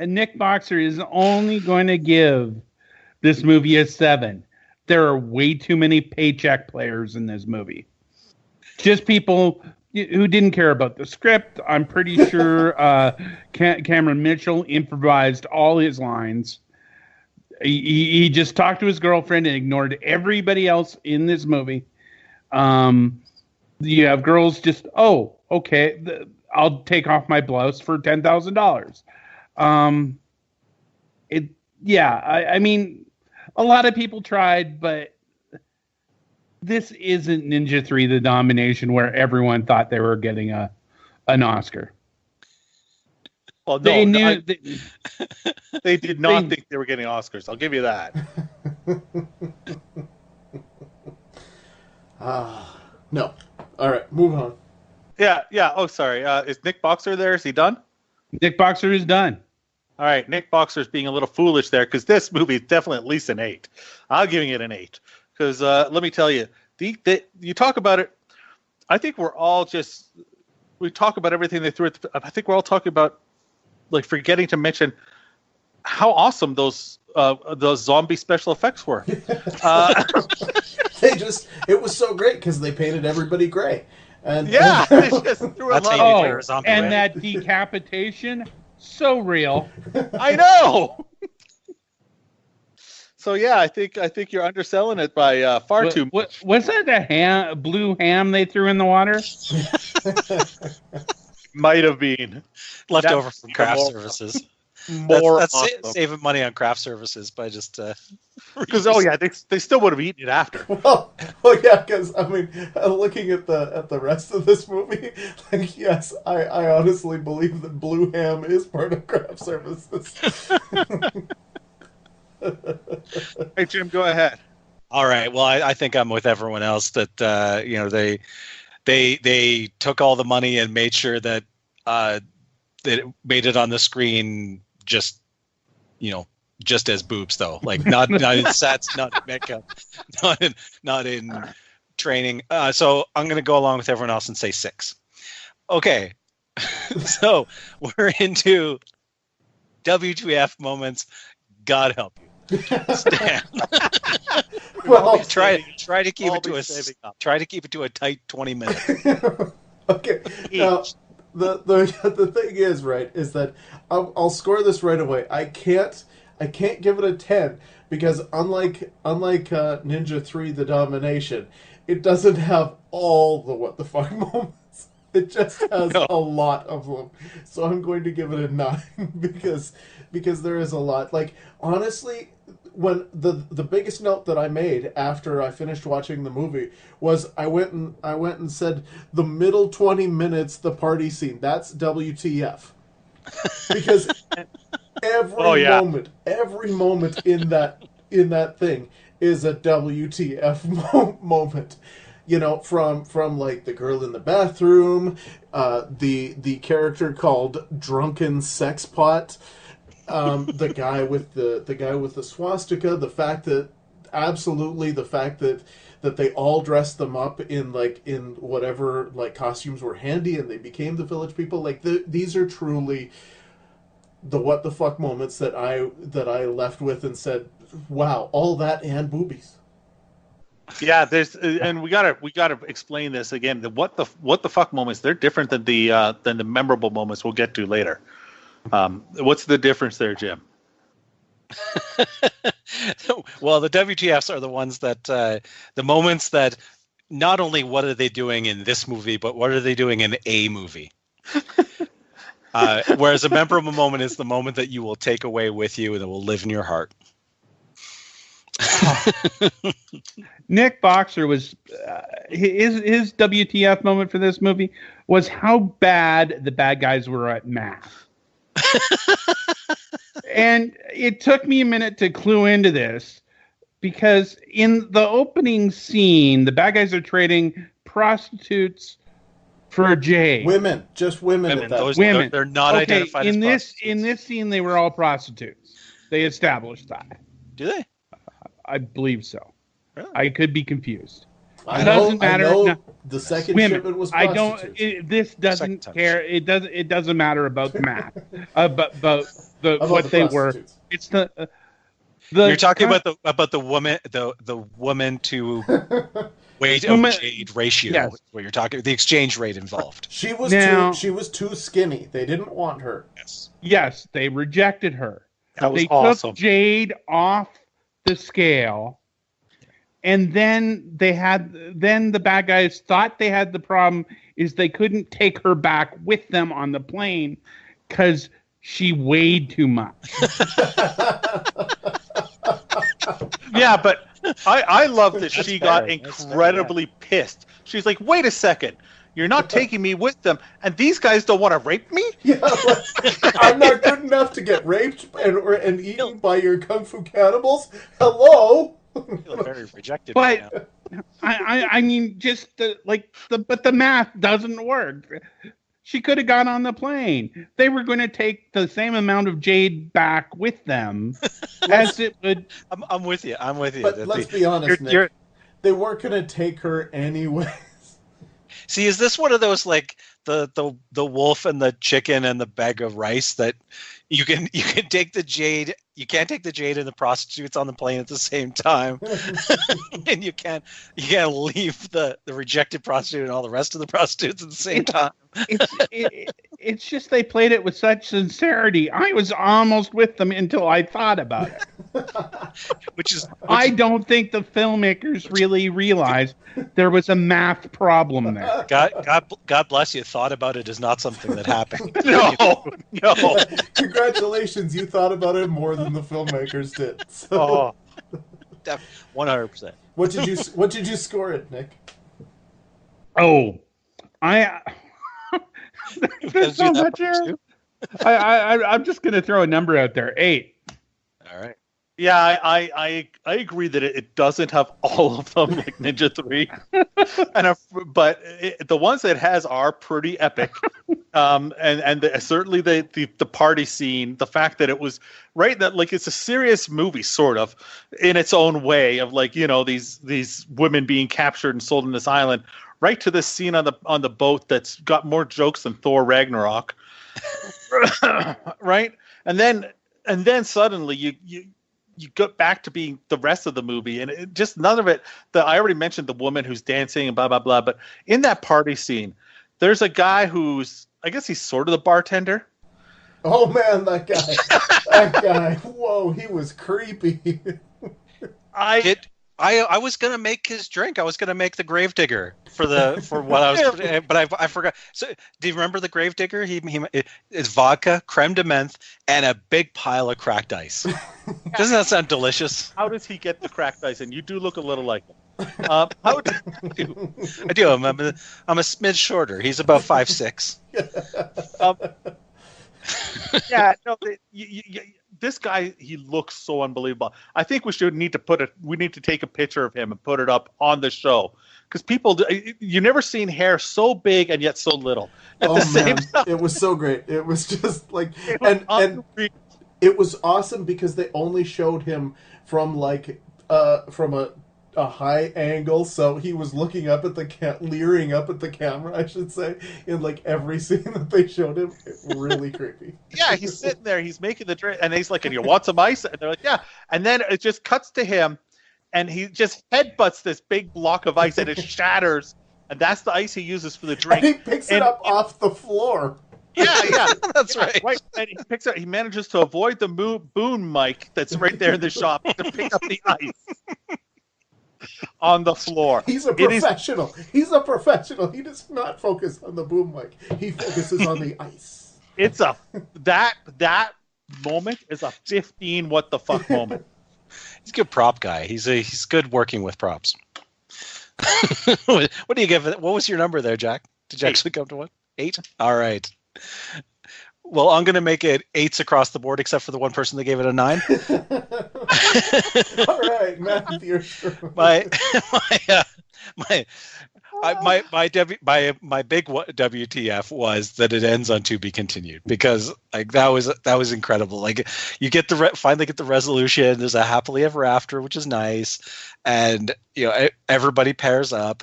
[SPEAKER 4] Nick Boxer is only going to give this movie a 7. There are way too many paycheck players in this movie. Just people who didn't care about the script. I'm pretty sure Cameron Mitchell improvised all his lines. He just talked to his girlfriend and ignored everybody else in this movie. You have girls just, oh, okay, I'll take off my blouse for $10,000. I mean, a lot of people tried, but this isn't Ninja 3 The Domination, where everyone thought they were getting an Oscar.
[SPEAKER 3] Well, no, they did not think they were getting Oscars. I'll give you that.
[SPEAKER 1] No. All right, move on.
[SPEAKER 3] Yeah. Oh, sorry. Is Nick Boxer there? Is he done?
[SPEAKER 4] Nick Boxer is done.
[SPEAKER 3] All right. Nick Boxer's being a little foolish there because this movie is definitely at least an 8. I'm giving it an 8 because let me tell you, you talk about it. I think we're all we talk about everything they threw. I think we're all talking about like forgetting to mention how awesome those zombie special effects were.
[SPEAKER 1] It was so great because they painted everybody gray. And
[SPEAKER 3] they just threw a lot
[SPEAKER 2] of
[SPEAKER 3] zombie.
[SPEAKER 4] And that decapitation, so real.
[SPEAKER 3] I know. So yeah, I think you're underselling it by far too much.
[SPEAKER 4] Was that the blue ham they threw in the water?
[SPEAKER 3] Might have been
[SPEAKER 2] left over from craft services. That's awesome. Saving money on craft services by just
[SPEAKER 3] because they still would have eaten it after.
[SPEAKER 1] Well, yeah, because I mean, looking at the rest of this movie, like yes, I honestly believe that blue ham is part of craft services.
[SPEAKER 3] Hey Jim, go ahead.
[SPEAKER 2] All right. Well, I think I'm with everyone else that they took all the money and made sure that it made it on the screen just as boobs though, like not in sets, not in makeup, not in training. So I'm going to go along with everyone else and say 6. Okay. So we're into WTF moments. God help you. Stan.
[SPEAKER 1] Well,
[SPEAKER 2] try to keep it to a tight 20 minutes.
[SPEAKER 1] Okay. Now, the thing is, right, is that I'll score this right away. I can't give it a 10 because unlike Ninja 3: The Domination, it doesn't have all the what the fuck moments. It just has a lot of them. So I'm going to give it a 9 because there is a lot. Like honestly, when the biggest note that I made after I finished watching the movie was I went and said the middle 20 minutes, the party scene, that's WTF. Because every moment in that thing is a WTF moment. You know, from like the girl in the bathroom, the character called Drunken Sexpot, the guy with the swastika, the fact that they all dressed them up in whatever like costumes were handy and they became the village people. Like these are truly the what the fuck moments that I left with and said, wow, all that and boobies.
[SPEAKER 3] Yeah, and we gotta explain this again. The what the fuck moments, they're different than the memorable moments we'll get to later. What's the difference there, Jim?
[SPEAKER 2] Well, the WTFs are the ones that the moments that not only what are they doing in this movie, but what are they doing in a movie. Whereas a memorable moment is the moment that you will take away with you and it will live in your heart.
[SPEAKER 4] Nick Boxer was his WTF moment for this movie was how bad the bad guys were at math. And it took me a minute to clue into this because in the opening scene, the bad guys are trading prostitutes for jade.
[SPEAKER 1] Women.
[SPEAKER 4] Women.
[SPEAKER 2] They're not identified as prostitutes.
[SPEAKER 4] In this scene, they were all prostitutes. They established that.
[SPEAKER 2] Do they?
[SPEAKER 4] I believe so.
[SPEAKER 2] Really?
[SPEAKER 4] I could be confused.
[SPEAKER 1] I
[SPEAKER 4] doesn't matter.
[SPEAKER 1] I know
[SPEAKER 4] No.
[SPEAKER 1] the second
[SPEAKER 4] Women.
[SPEAKER 1] shipment was prostitutes.
[SPEAKER 4] This doesn't care. It doesn't matter about the math. About what they were. It's the
[SPEAKER 2] You're talking about the woman the woman to weight of jade ratio.
[SPEAKER 4] Yes.
[SPEAKER 2] Where you're talking the exchange rate involved.
[SPEAKER 1] She was too skinny. They didn't want her.
[SPEAKER 4] Yes, they rejected her.
[SPEAKER 3] That was
[SPEAKER 4] they
[SPEAKER 3] awesome.
[SPEAKER 4] Took jade off the scale, and then the bad guys thought they had the problem is they couldn't take her back with them on the plane because she weighed too much.
[SPEAKER 3] Yeah, but I love that she got incredibly pissed. She's like, wait a second. You're not taking me with them, and these guys don't want to rape me?
[SPEAKER 1] Yeah, I'm not good enough to get raped and eaten by your kung fu cannibals? Hello?
[SPEAKER 2] I feel very rejected.
[SPEAKER 4] But I mean, just but the math doesn't work. She could have got on the plane. They were going to take the same amount of jade back with them as it would.
[SPEAKER 2] I'm with you. I'm with you.
[SPEAKER 1] But let's be honest, Nick. They weren't going to take her anyway.
[SPEAKER 2] See, is this one of those like the wolf and the chicken and the bag of rice that you can take the jade, you can't take the jade and the prostitutes on the plane at the same time, and you can't leave the rejected prostitute and all the rest of the prostitutes at the same time.
[SPEAKER 4] It's just they played it with such sincerity. I was almost with them until I thought about it. I don't think the filmmakers really realized there was a math problem there.
[SPEAKER 2] God bless you. Thought about it is not something that happened.
[SPEAKER 3] No.
[SPEAKER 1] Congratulations, you thought about it more than the filmmakers did. So.
[SPEAKER 2] 100%.
[SPEAKER 1] What did you score it, Nick?
[SPEAKER 4] Oh, there's so much here. I'm just gonna throw a number out there. 8.
[SPEAKER 2] All right.
[SPEAKER 3] Yeah, I agree that it doesn't have all of them like Ninja 3, but the ones that it has are pretty epic, certainly the party scene, the fact that it was right that like it's a serious movie sort of in its own way of like these women being captured and sold on this island, right to this scene on the boat that's got more jokes than Thor Ragnarok, right, and then suddenly you get back to being the rest of the movie, and just none of it. I already mentioned the woman who's dancing and blah blah blah, but in that party scene, there's a guy who's, I guess he's sort of the bartender.
[SPEAKER 1] Oh man, that guy! Whoa, he was creepy.
[SPEAKER 2] I was gonna make his drink. I was gonna make the gravedigger for what I was, but I forgot. So, do you remember the gravedigger? It's vodka, creme de menthe, and a big pile of cracked ice. Doesn't that sound delicious?
[SPEAKER 3] How does he get the cracked ice? And you do look a little like him.
[SPEAKER 2] I do. I'm a smidge shorter. He's about 5'6".
[SPEAKER 3] Yeah, no, this guy, he looks so unbelievable. I think we need to take a picture of him and put it up on the show, because you never seen hair so big and yet so little at the same time.
[SPEAKER 1] It was so great. It was just like, and it was awesome because they only showed him from a high angle, so he was looking up at leering up at the camera, I should say, in like every scene that they showed him. Really creepy.
[SPEAKER 3] Yeah, he's sitting there, he's making the drink, and he's like, "And you want some ice?" And they're like, "Yeah." And then it just cuts to him, and he just headbutts this big block of ice, and it shatters, and that's the ice he uses for the drink.
[SPEAKER 1] And he picks it up off the floor.
[SPEAKER 3] Yeah,
[SPEAKER 2] that's right.
[SPEAKER 3] And he manages to avoid the boom mic that's right there in the shop to pick up the ice on the floor.
[SPEAKER 1] He's a professional. He's a professional. He does not focus on the boom mic. He focuses on the ice.
[SPEAKER 3] It's that moment is a 15 what the fuck moment.
[SPEAKER 2] He's a good prop guy. He's good working with props. What do you give it? What was your number there, Jack? Did you actually come to one? 8? All right. Well, I'm going to make it 8s across the board, except for the one person that gave it a 9.
[SPEAKER 1] All right, Matthew.
[SPEAKER 2] My big WTF was that it ends on "to be continued," because like that was incredible. Like you get finally get the resolution. There's a happily ever after, which is nice, and everybody pairs up.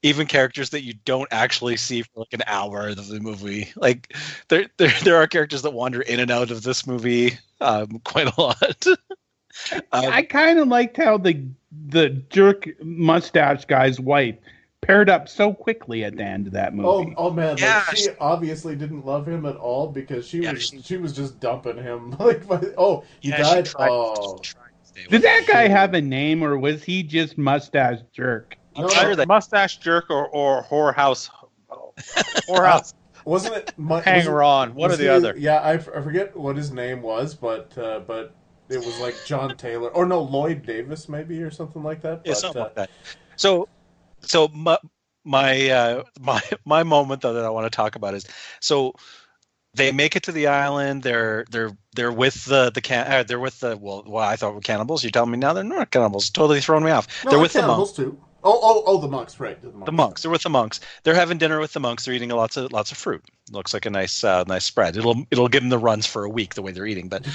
[SPEAKER 2] Even characters that you don't actually see for like an hour of the movie. Like there are characters that wander in and out of this movie quite a lot.
[SPEAKER 4] I kind of liked how the jerk mustache guy's wife paired up so quickly at the end of that movie.
[SPEAKER 1] Oh man, yeah, like, she obviously didn't love him at all because she was just dumping him. Like, he died.
[SPEAKER 4] Did that guy have a name, or was he just mustache jerk?
[SPEAKER 3] I'm sure that mustache jerk or whorehouse. Whorehouse.
[SPEAKER 1] Wasn't it
[SPEAKER 3] hanger on? One or the other.
[SPEAKER 1] Yeah, I forget what his name was, but it was like John Taylor or no, Lloyd Davis maybe or something like that.
[SPEAKER 2] Yeah, something like that. So my moment though that I want to talk about is they make it to the island. They're with they're with the well, I thought were cannibals. You're telling me now they're not cannibals. Totally throwing me off.
[SPEAKER 1] No,
[SPEAKER 2] They're with the monks.
[SPEAKER 1] too. Oh, the monks, right?
[SPEAKER 2] The monks. They're with the monks. They're having dinner with the monks. They're eating lots of fruit. Looks like a nice spread. It'll give them the runs for a week the way they're eating. But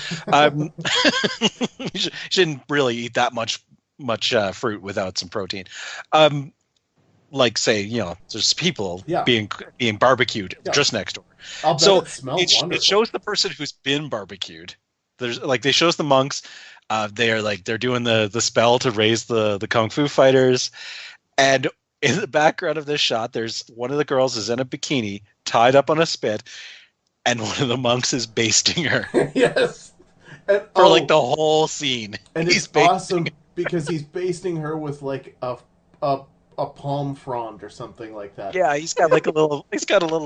[SPEAKER 2] you shouldn't really eat that much fruit without some protein. Like say, there's people being barbecued just next door.
[SPEAKER 1] I'll bet it smells wonderful.
[SPEAKER 2] It shows the person who's been barbecued. There's they shows the monks. They're doing the spell to raise the kung fu fighters, and in the background of this shot, there's one of the girls is in a bikini tied up on a spit, and one of the monks is basting her.
[SPEAKER 1] Yes, and,
[SPEAKER 2] for the whole scene.
[SPEAKER 1] And he's awesome because he's basting her with like a palm frond or something like that.
[SPEAKER 2] Yeah, he's got a little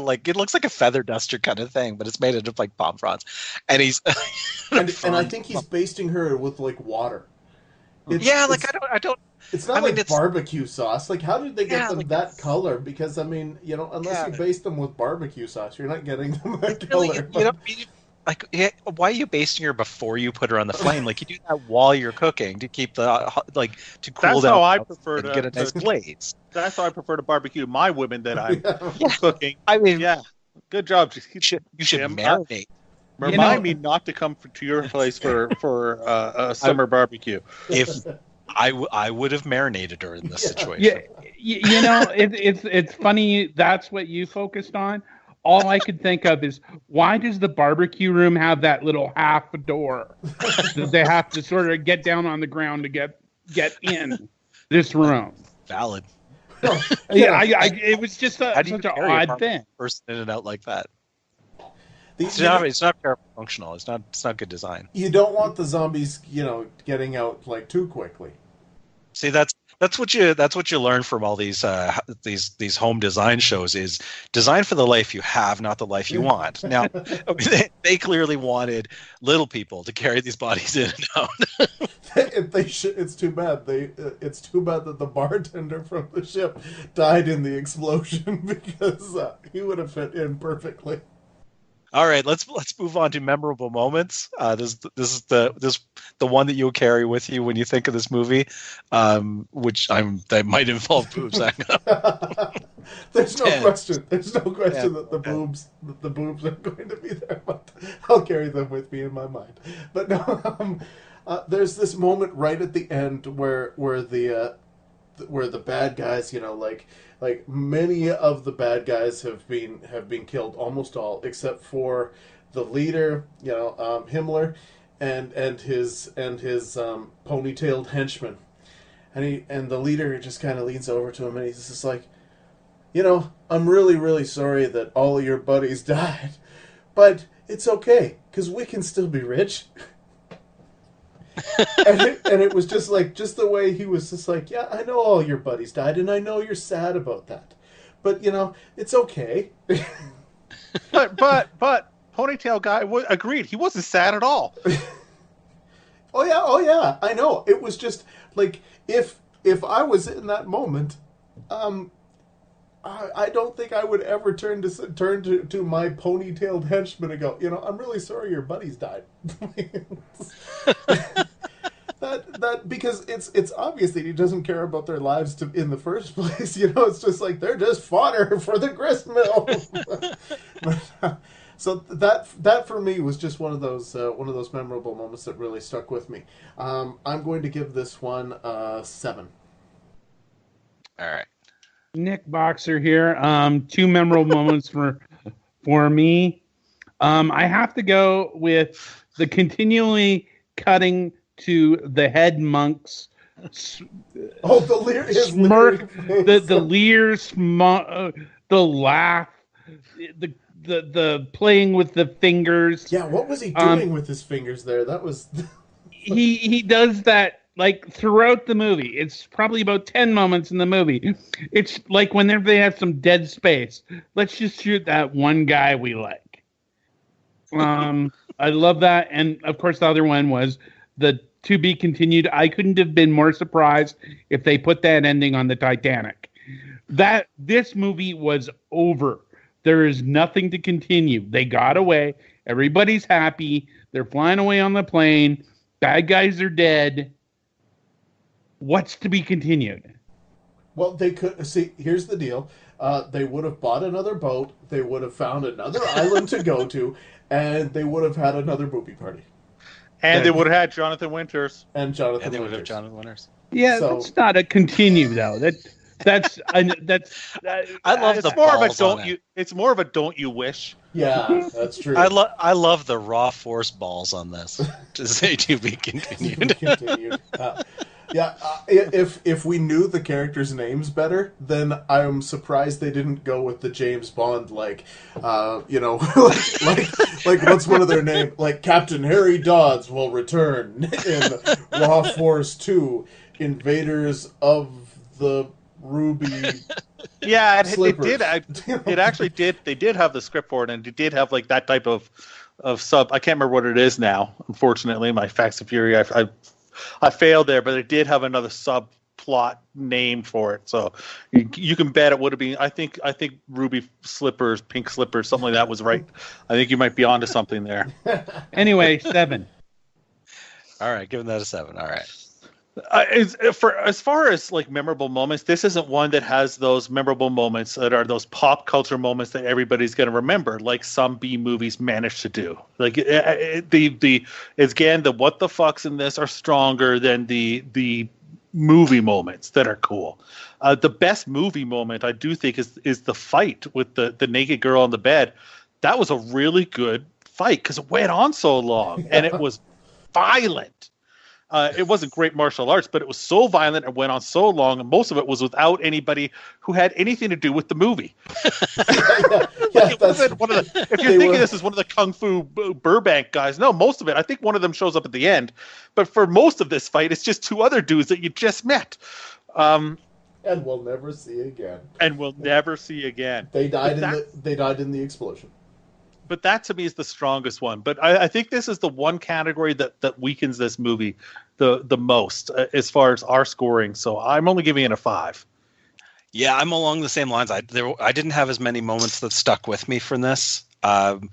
[SPEAKER 2] like, it looks like a feather duster kind of thing, but it's made out of like palm fronds. And he's
[SPEAKER 1] and I think he's basting her with like water.
[SPEAKER 2] I don't.
[SPEAKER 1] It's not like barbecue sauce. Like, how did they get them that color? Because unless you baste them with barbecue sauce, you're not getting them that color.
[SPEAKER 2] Why are you basting her before you put her on the flame? Like, you do that while you're cooking to keep to cool
[SPEAKER 3] That's
[SPEAKER 2] down.
[SPEAKER 3] How I prefer to
[SPEAKER 2] get a nice glaze.
[SPEAKER 3] That's how I prefer to barbecue my women that I'm cooking.
[SPEAKER 2] I mean,
[SPEAKER 3] good job.
[SPEAKER 2] You should marinate.
[SPEAKER 3] Remind me not to come to your place for a summer barbecue.
[SPEAKER 2] If I would have marinated her in this situation.
[SPEAKER 4] Yeah, it's funny. That's what you focused on. All I could think of is, why does the barbecue room have that little half door that they have to sort of get down on the ground to get in this room?
[SPEAKER 2] Valid.
[SPEAKER 4] It was just such an odd thing.
[SPEAKER 2] Person in and out like that. It's not very functional. It's not good design.
[SPEAKER 1] You don't want the zombies, getting out like too quickly.
[SPEAKER 2] See, that's what you learn from all these home design shows is design for the life you have, not the life you want. Now, they clearly wanted little people to carry these bodies in and out.
[SPEAKER 1] It's too bad. It's too bad that the bartender from the ship died in the explosion because he would have fit in perfectly.
[SPEAKER 2] All right, let's move on to memorable moments. This is the one that you'll carry with you when you think of this movie, that might involve boobs.
[SPEAKER 1] There's no question. There's no question that the boobs are going to be there. But I'll carry them with me in my mind. But no, there's this moment right at the end where the bad guys, like many of the bad guys have been killed, almost all, except for the leader, Himmler, and his ponytailed henchman, and the leader just kind of leans over to him and he's just like, I'm really, really sorry that all of your buddies died, but it's okay because we can still be rich. and it was just the way he was just like, yeah, I know all your buddies died, and I know you're sad about that, but it's okay.
[SPEAKER 3] but ponytail guy agreed. He wasn't sad at all.
[SPEAKER 1] Oh yeah, I know. It was just like if I was in that moment, I don't think I would ever turn to my ponytailed henchman and go, I'm really sorry your buddies died. that because it's obvious that he doesn't care about their lives in the first place. It's just like they're just fodder for the grist mill. So that for me was just one of those memorable moments that really stuck with me. I'm going to give this one 7.
[SPEAKER 2] All right.
[SPEAKER 4] Nick Boxer here. 2 memorable moments for me. I have to go with the continually cutting to the head monks.
[SPEAKER 1] The leer,
[SPEAKER 4] smirk, the leer, the laugh, the playing with the fingers.
[SPEAKER 1] Yeah, what was he doing with his fingers there? That was
[SPEAKER 4] he does that like throughout the movie. It's probably about 10 moments in the movie. It's like whenever they have some dead space, let's just shoot that one guy we like. I love that, and of course the other one was the to be continued. I couldn't have been more surprised if they put that ending on the Titanic. This movie was over There is nothing to continue. They got away. Everybody's happy. They're flying away on the plane. Bad guys are dead. What's to be continued?
[SPEAKER 1] Well, they could see. Here's the deal: they would have bought another boat. They would have found another island to go to, and they would have had another booby party.
[SPEAKER 3] And they would have had Jonathan Winters.
[SPEAKER 1] And Jonathan.
[SPEAKER 2] And they would have
[SPEAKER 1] Winters.
[SPEAKER 2] Jonathan Winters.
[SPEAKER 4] Yeah,
[SPEAKER 1] So-
[SPEAKER 4] that's not a continue though. That's
[SPEAKER 2] I love the
[SPEAKER 3] It's more of a
[SPEAKER 2] balls on
[SPEAKER 3] don't
[SPEAKER 2] it.
[SPEAKER 3] you. It's more of a don't you wish.
[SPEAKER 1] Yeah, that's true.
[SPEAKER 2] I love the raw force balls on this. To say to be continued.
[SPEAKER 1] Continued. If we knew the characters' names better, then I'm surprised they didn't go with the James Bond like what's one of their names? Like Captain Harry Dodds will return in Raw Force 2, Invaders of the Ruby.
[SPEAKER 3] Yeah, it
[SPEAKER 1] Slippers.
[SPEAKER 3] did. It actually did. They did have the script for it, and it did have like that type of sub. I can't remember what it is now. Unfortunately, my Facts of Fury, I failed there, but it did have another subplot name for it. So you can bet it would have been. I think Ruby Slippers, Pink Slippers, something like that was right. I think you might be onto something there.
[SPEAKER 4] anyway, 7.
[SPEAKER 2] All right, giving that a 7. All right.
[SPEAKER 3] As far as like memorable moments, this isn't one that has those memorable moments that are those pop culture moments that everybody's going to remember, like some B movies managed to do. Like the what the fucks in this are stronger than the movie moments that are cool. The best movie moment I do think is the fight with the naked girl on the bed. That was a really good fight because it went on so long and it was violent. It wasn't great martial arts, but it was so violent and went on so long, and most of it was without anybody who had anything to do with the movie. If you're thinking this is one of the Kung Fu Burbank guys, no, most of it, I think one of them shows up at the end. But for most of this fight, it's just 2 other dudes that you just met.
[SPEAKER 1] And we'll never see again.
[SPEAKER 3] They
[SPEAKER 1] died in the explosion.
[SPEAKER 3] But that to me is the strongest one. But I think this is the one category that weakens this movie the most as far as our scoring. So I'm only giving it a 5.
[SPEAKER 2] Yeah, I'm along the same lines. I didn't have as many moments that stuck with me from this. And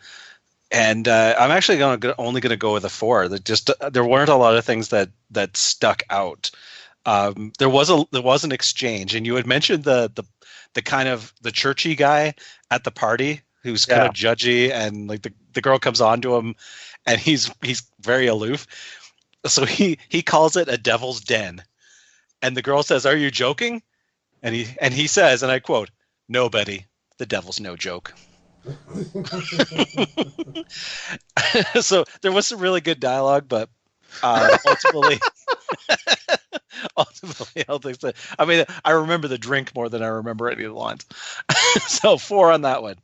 [SPEAKER 2] I'm actually only going to go with a 4. There weren't a lot of things that stuck out. There was an exchange, and you had mentioned the kind of the churchy guy at the party who's kind of judgy, and like the girl comes on to him and he's very aloof. So he calls it a devil's den. And the girl says, "Are you joking?" And he says, and I quote, "No, Betty, the devil's no joke." So there was some really good dialogue, but ultimately I'll think so. I mean, I remember the drink more than I remember any of the lines. So 4 on that one.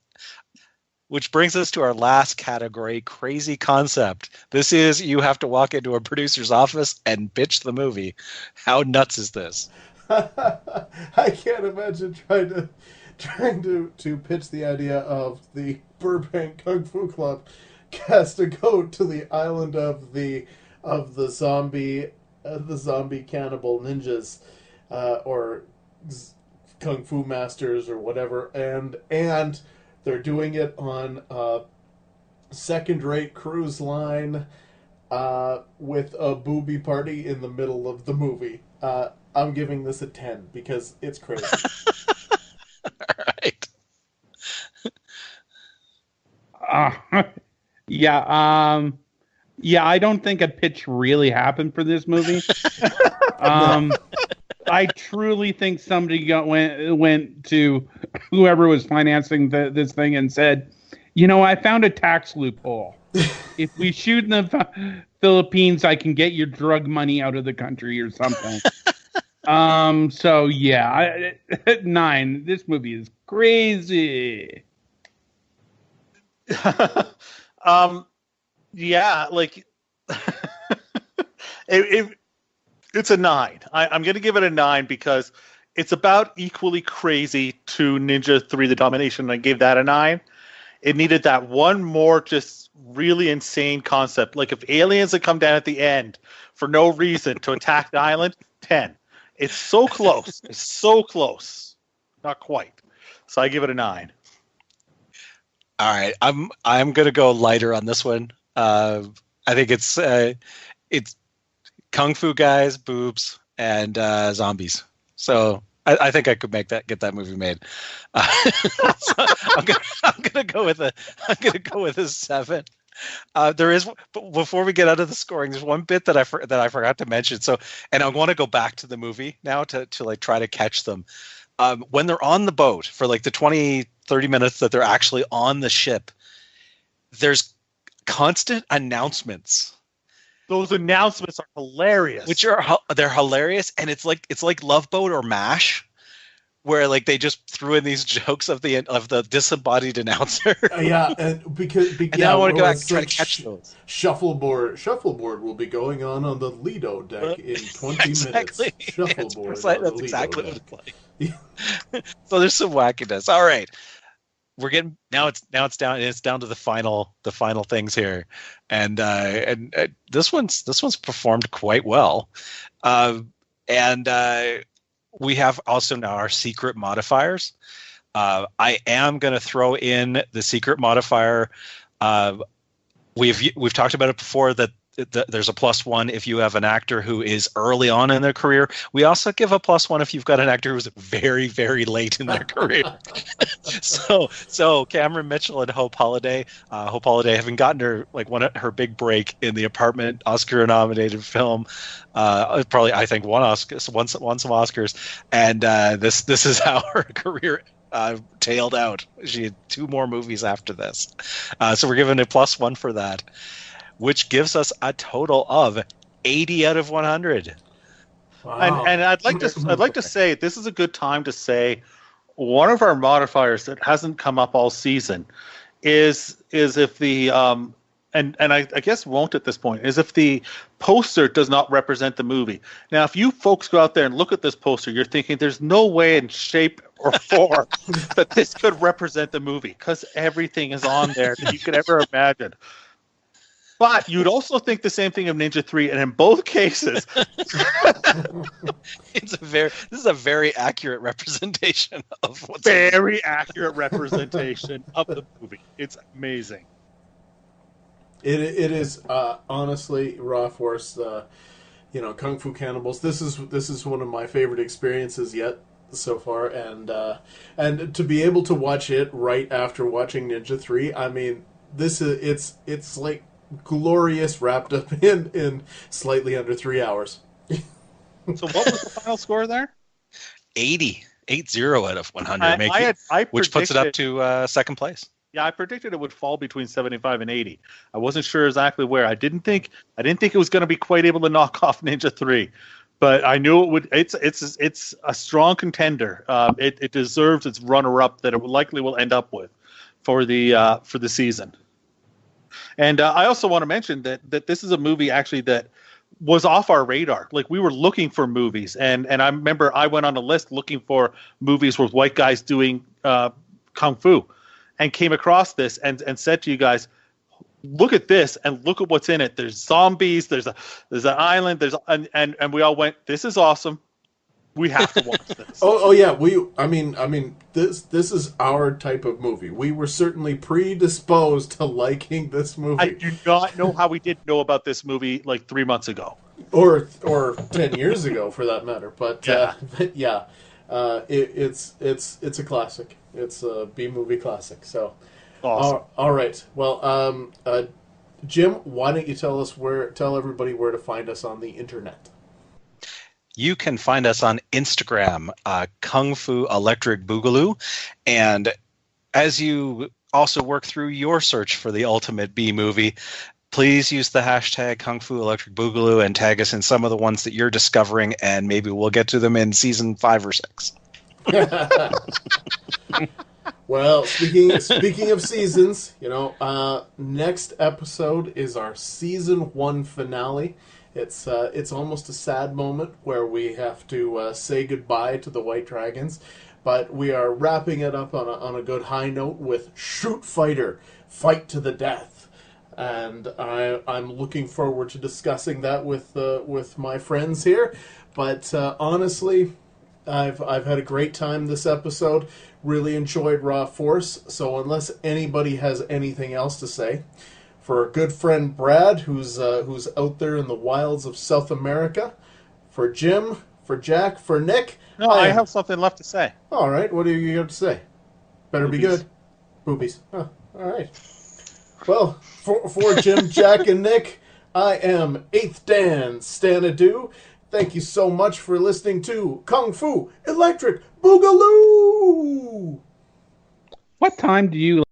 [SPEAKER 2] Which brings us to our last category, crazy concept. This is you have to walk into a producer's office and pitch the movie. How nuts is this?
[SPEAKER 1] I can't imagine trying to pitch the idea of the Burbank Kung Fu Club has to go to the island of the zombie cannibal ninjas or kung fu masters or whatever, and they're doing it on a second-rate cruise line with a booby party in the middle of the movie. I'm giving this a 10 because it's crazy.
[SPEAKER 2] All right.
[SPEAKER 4] Yeah, I don't think a pitch really happened for this movie. I truly think somebody went to whoever was financing this thing and said, I found a tax loophole. If we shoot in the Philippines, I can get your drug money out of the country or something. So yeah, 9. This movie is crazy.
[SPEAKER 3] Yeah, like it's a 9. I'm going to give it a 9 because it's about equally crazy to Ninja 3: The Domination. I gave that a 9. It needed that one more just really insane concept. Like if aliens had come down at the end for no reason to attack the island, 10. It's so close. It's so close. Not quite. So I give it a 9.
[SPEAKER 2] All right, I'm gonna go lighter on this one. I think it's kung fu guys, boobs, and zombies. So I think I could get that movie made. So I'm gonna go with a 7. There is, but before we get out of the scoring, there's one bit that I forgot to mention. So, and I want to go back to the movie now to like try to catch them. When they're on the boat for like the 20-30 minutes that they're actually on the ship, there's constant announcements.
[SPEAKER 3] Those announcements are hilarious.
[SPEAKER 2] They're hilarious, and it's like Love Boat or MASH, where like they just threw in these jokes of the disembodied announcer.
[SPEAKER 1] Yeah, and because
[SPEAKER 2] and now I want to go back and try to catch those.
[SPEAKER 1] Shuffleboard will be going on the Lido deck in 20
[SPEAKER 2] exactly.
[SPEAKER 1] minutes. Shuffleboard.
[SPEAKER 2] That's exactly what it's like. So there's some wackiness. All right, we're getting now. It's down to the final things here, and this one's performed quite well, and we have also now our secret modifiers. I am going to throw in the secret modifier. We've talked about it before that there's a +1 if you have an actor who is early on in their career. We also give a +1 if you've got an actor who's very, very late in their career. So Cameron Mitchell and Hope Holiday. Hope Holiday having gotten her big break in The Apartment, Oscar-nominated film. Probably I think won some Oscars, and this is how her career tailed out. She had 2 more movies after this, so we're giving a +1 for that, which gives us a total of 80 out of 100.
[SPEAKER 1] Wow.
[SPEAKER 3] And I'd like to say this is a good time to say one of our modifiers that hasn't come up all season is if the and I guess won't at this point, is if the poster does not represent the movie. Now, if you folks go out there and look at this poster, you're thinking there's no way in shape or form that this could represent the movie, because everything is on there that you could ever imagine. But you'd also think the same thing of Ninja 3, and in both cases,
[SPEAKER 2] this is a very accurate representation of what's
[SPEAKER 3] accurate representation of the movie. It's amazing.
[SPEAKER 1] It is honestly raw force. Kung Fu Cannibals. This is one of my favorite experiences yet so far, and to be able to watch it right after watching Ninja 3. I mean, it's like glorious wrapped up in slightly under 3 hours.
[SPEAKER 3] So what was the final score there?
[SPEAKER 2] 80 out of 100, which puts it up to second place.
[SPEAKER 3] Yeah, I predicted it would fall between 75 and 80. I wasn't sure exactly where. I didn't think it was going to be quite able to knock off Ninja 3, but I knew it would. It's a strong contender. It deserves its runner-up that it likely will end up with for the season. And I also want to mention that this is a movie actually that was off our radar. Like, we were looking for movies, and I remember I went on a list looking for movies with white guys doing kung fu, and came across this and said to you guys, look at this and look at what's in it. There's zombies, there's an island, and we all went, this is awesome. We have to watch this.
[SPEAKER 1] Oh yeah, I mean this is our type of movie. We were certainly predisposed to liking this movie.
[SPEAKER 3] I do not know how we didn't know about this movie like 3 months ago.
[SPEAKER 1] Or 10 years ago for that matter. But yeah. It's a classic. It's a B-movie classic. So,
[SPEAKER 3] awesome.
[SPEAKER 1] All right. Well, Jim, why don't you tell everybody where to find us on the internet?
[SPEAKER 2] You can find us on Instagram, Kung Fu Electric Boogaloo, and as you also work through your search for the ultimate B movie, please use the hashtag Kung Fu Electric Boogaloo and tag us in some of the ones that you're discovering, and maybe we'll get to them in season 5 or 6.
[SPEAKER 1] Well, speaking of seasons, next episode is our season 1 finale. It's almost a sad moment where we have to say goodbye to the White Dragons, but we are wrapping it up on a good high note with Shoot Fighter, Fight to the Death, and I'm looking forward to discussing that with my friends here. But honestly, I've had a great time this episode. Really enjoyed Raw Force. So unless anybody has anything else to say, for our good friend Brad, who's out there in the wilds of South America, for Jim, for Jack, for Nick.
[SPEAKER 3] No, I have something left to say.
[SPEAKER 1] All right, what do you got to say? Better
[SPEAKER 3] Boobies.
[SPEAKER 1] be good. Boobies. Huh, all right. Well, for Jim, Jack, and Nick, I am 8th Dan Stanadu. Thank you so much for listening to Kung Fu Electric Boogaloo!
[SPEAKER 4] What time do you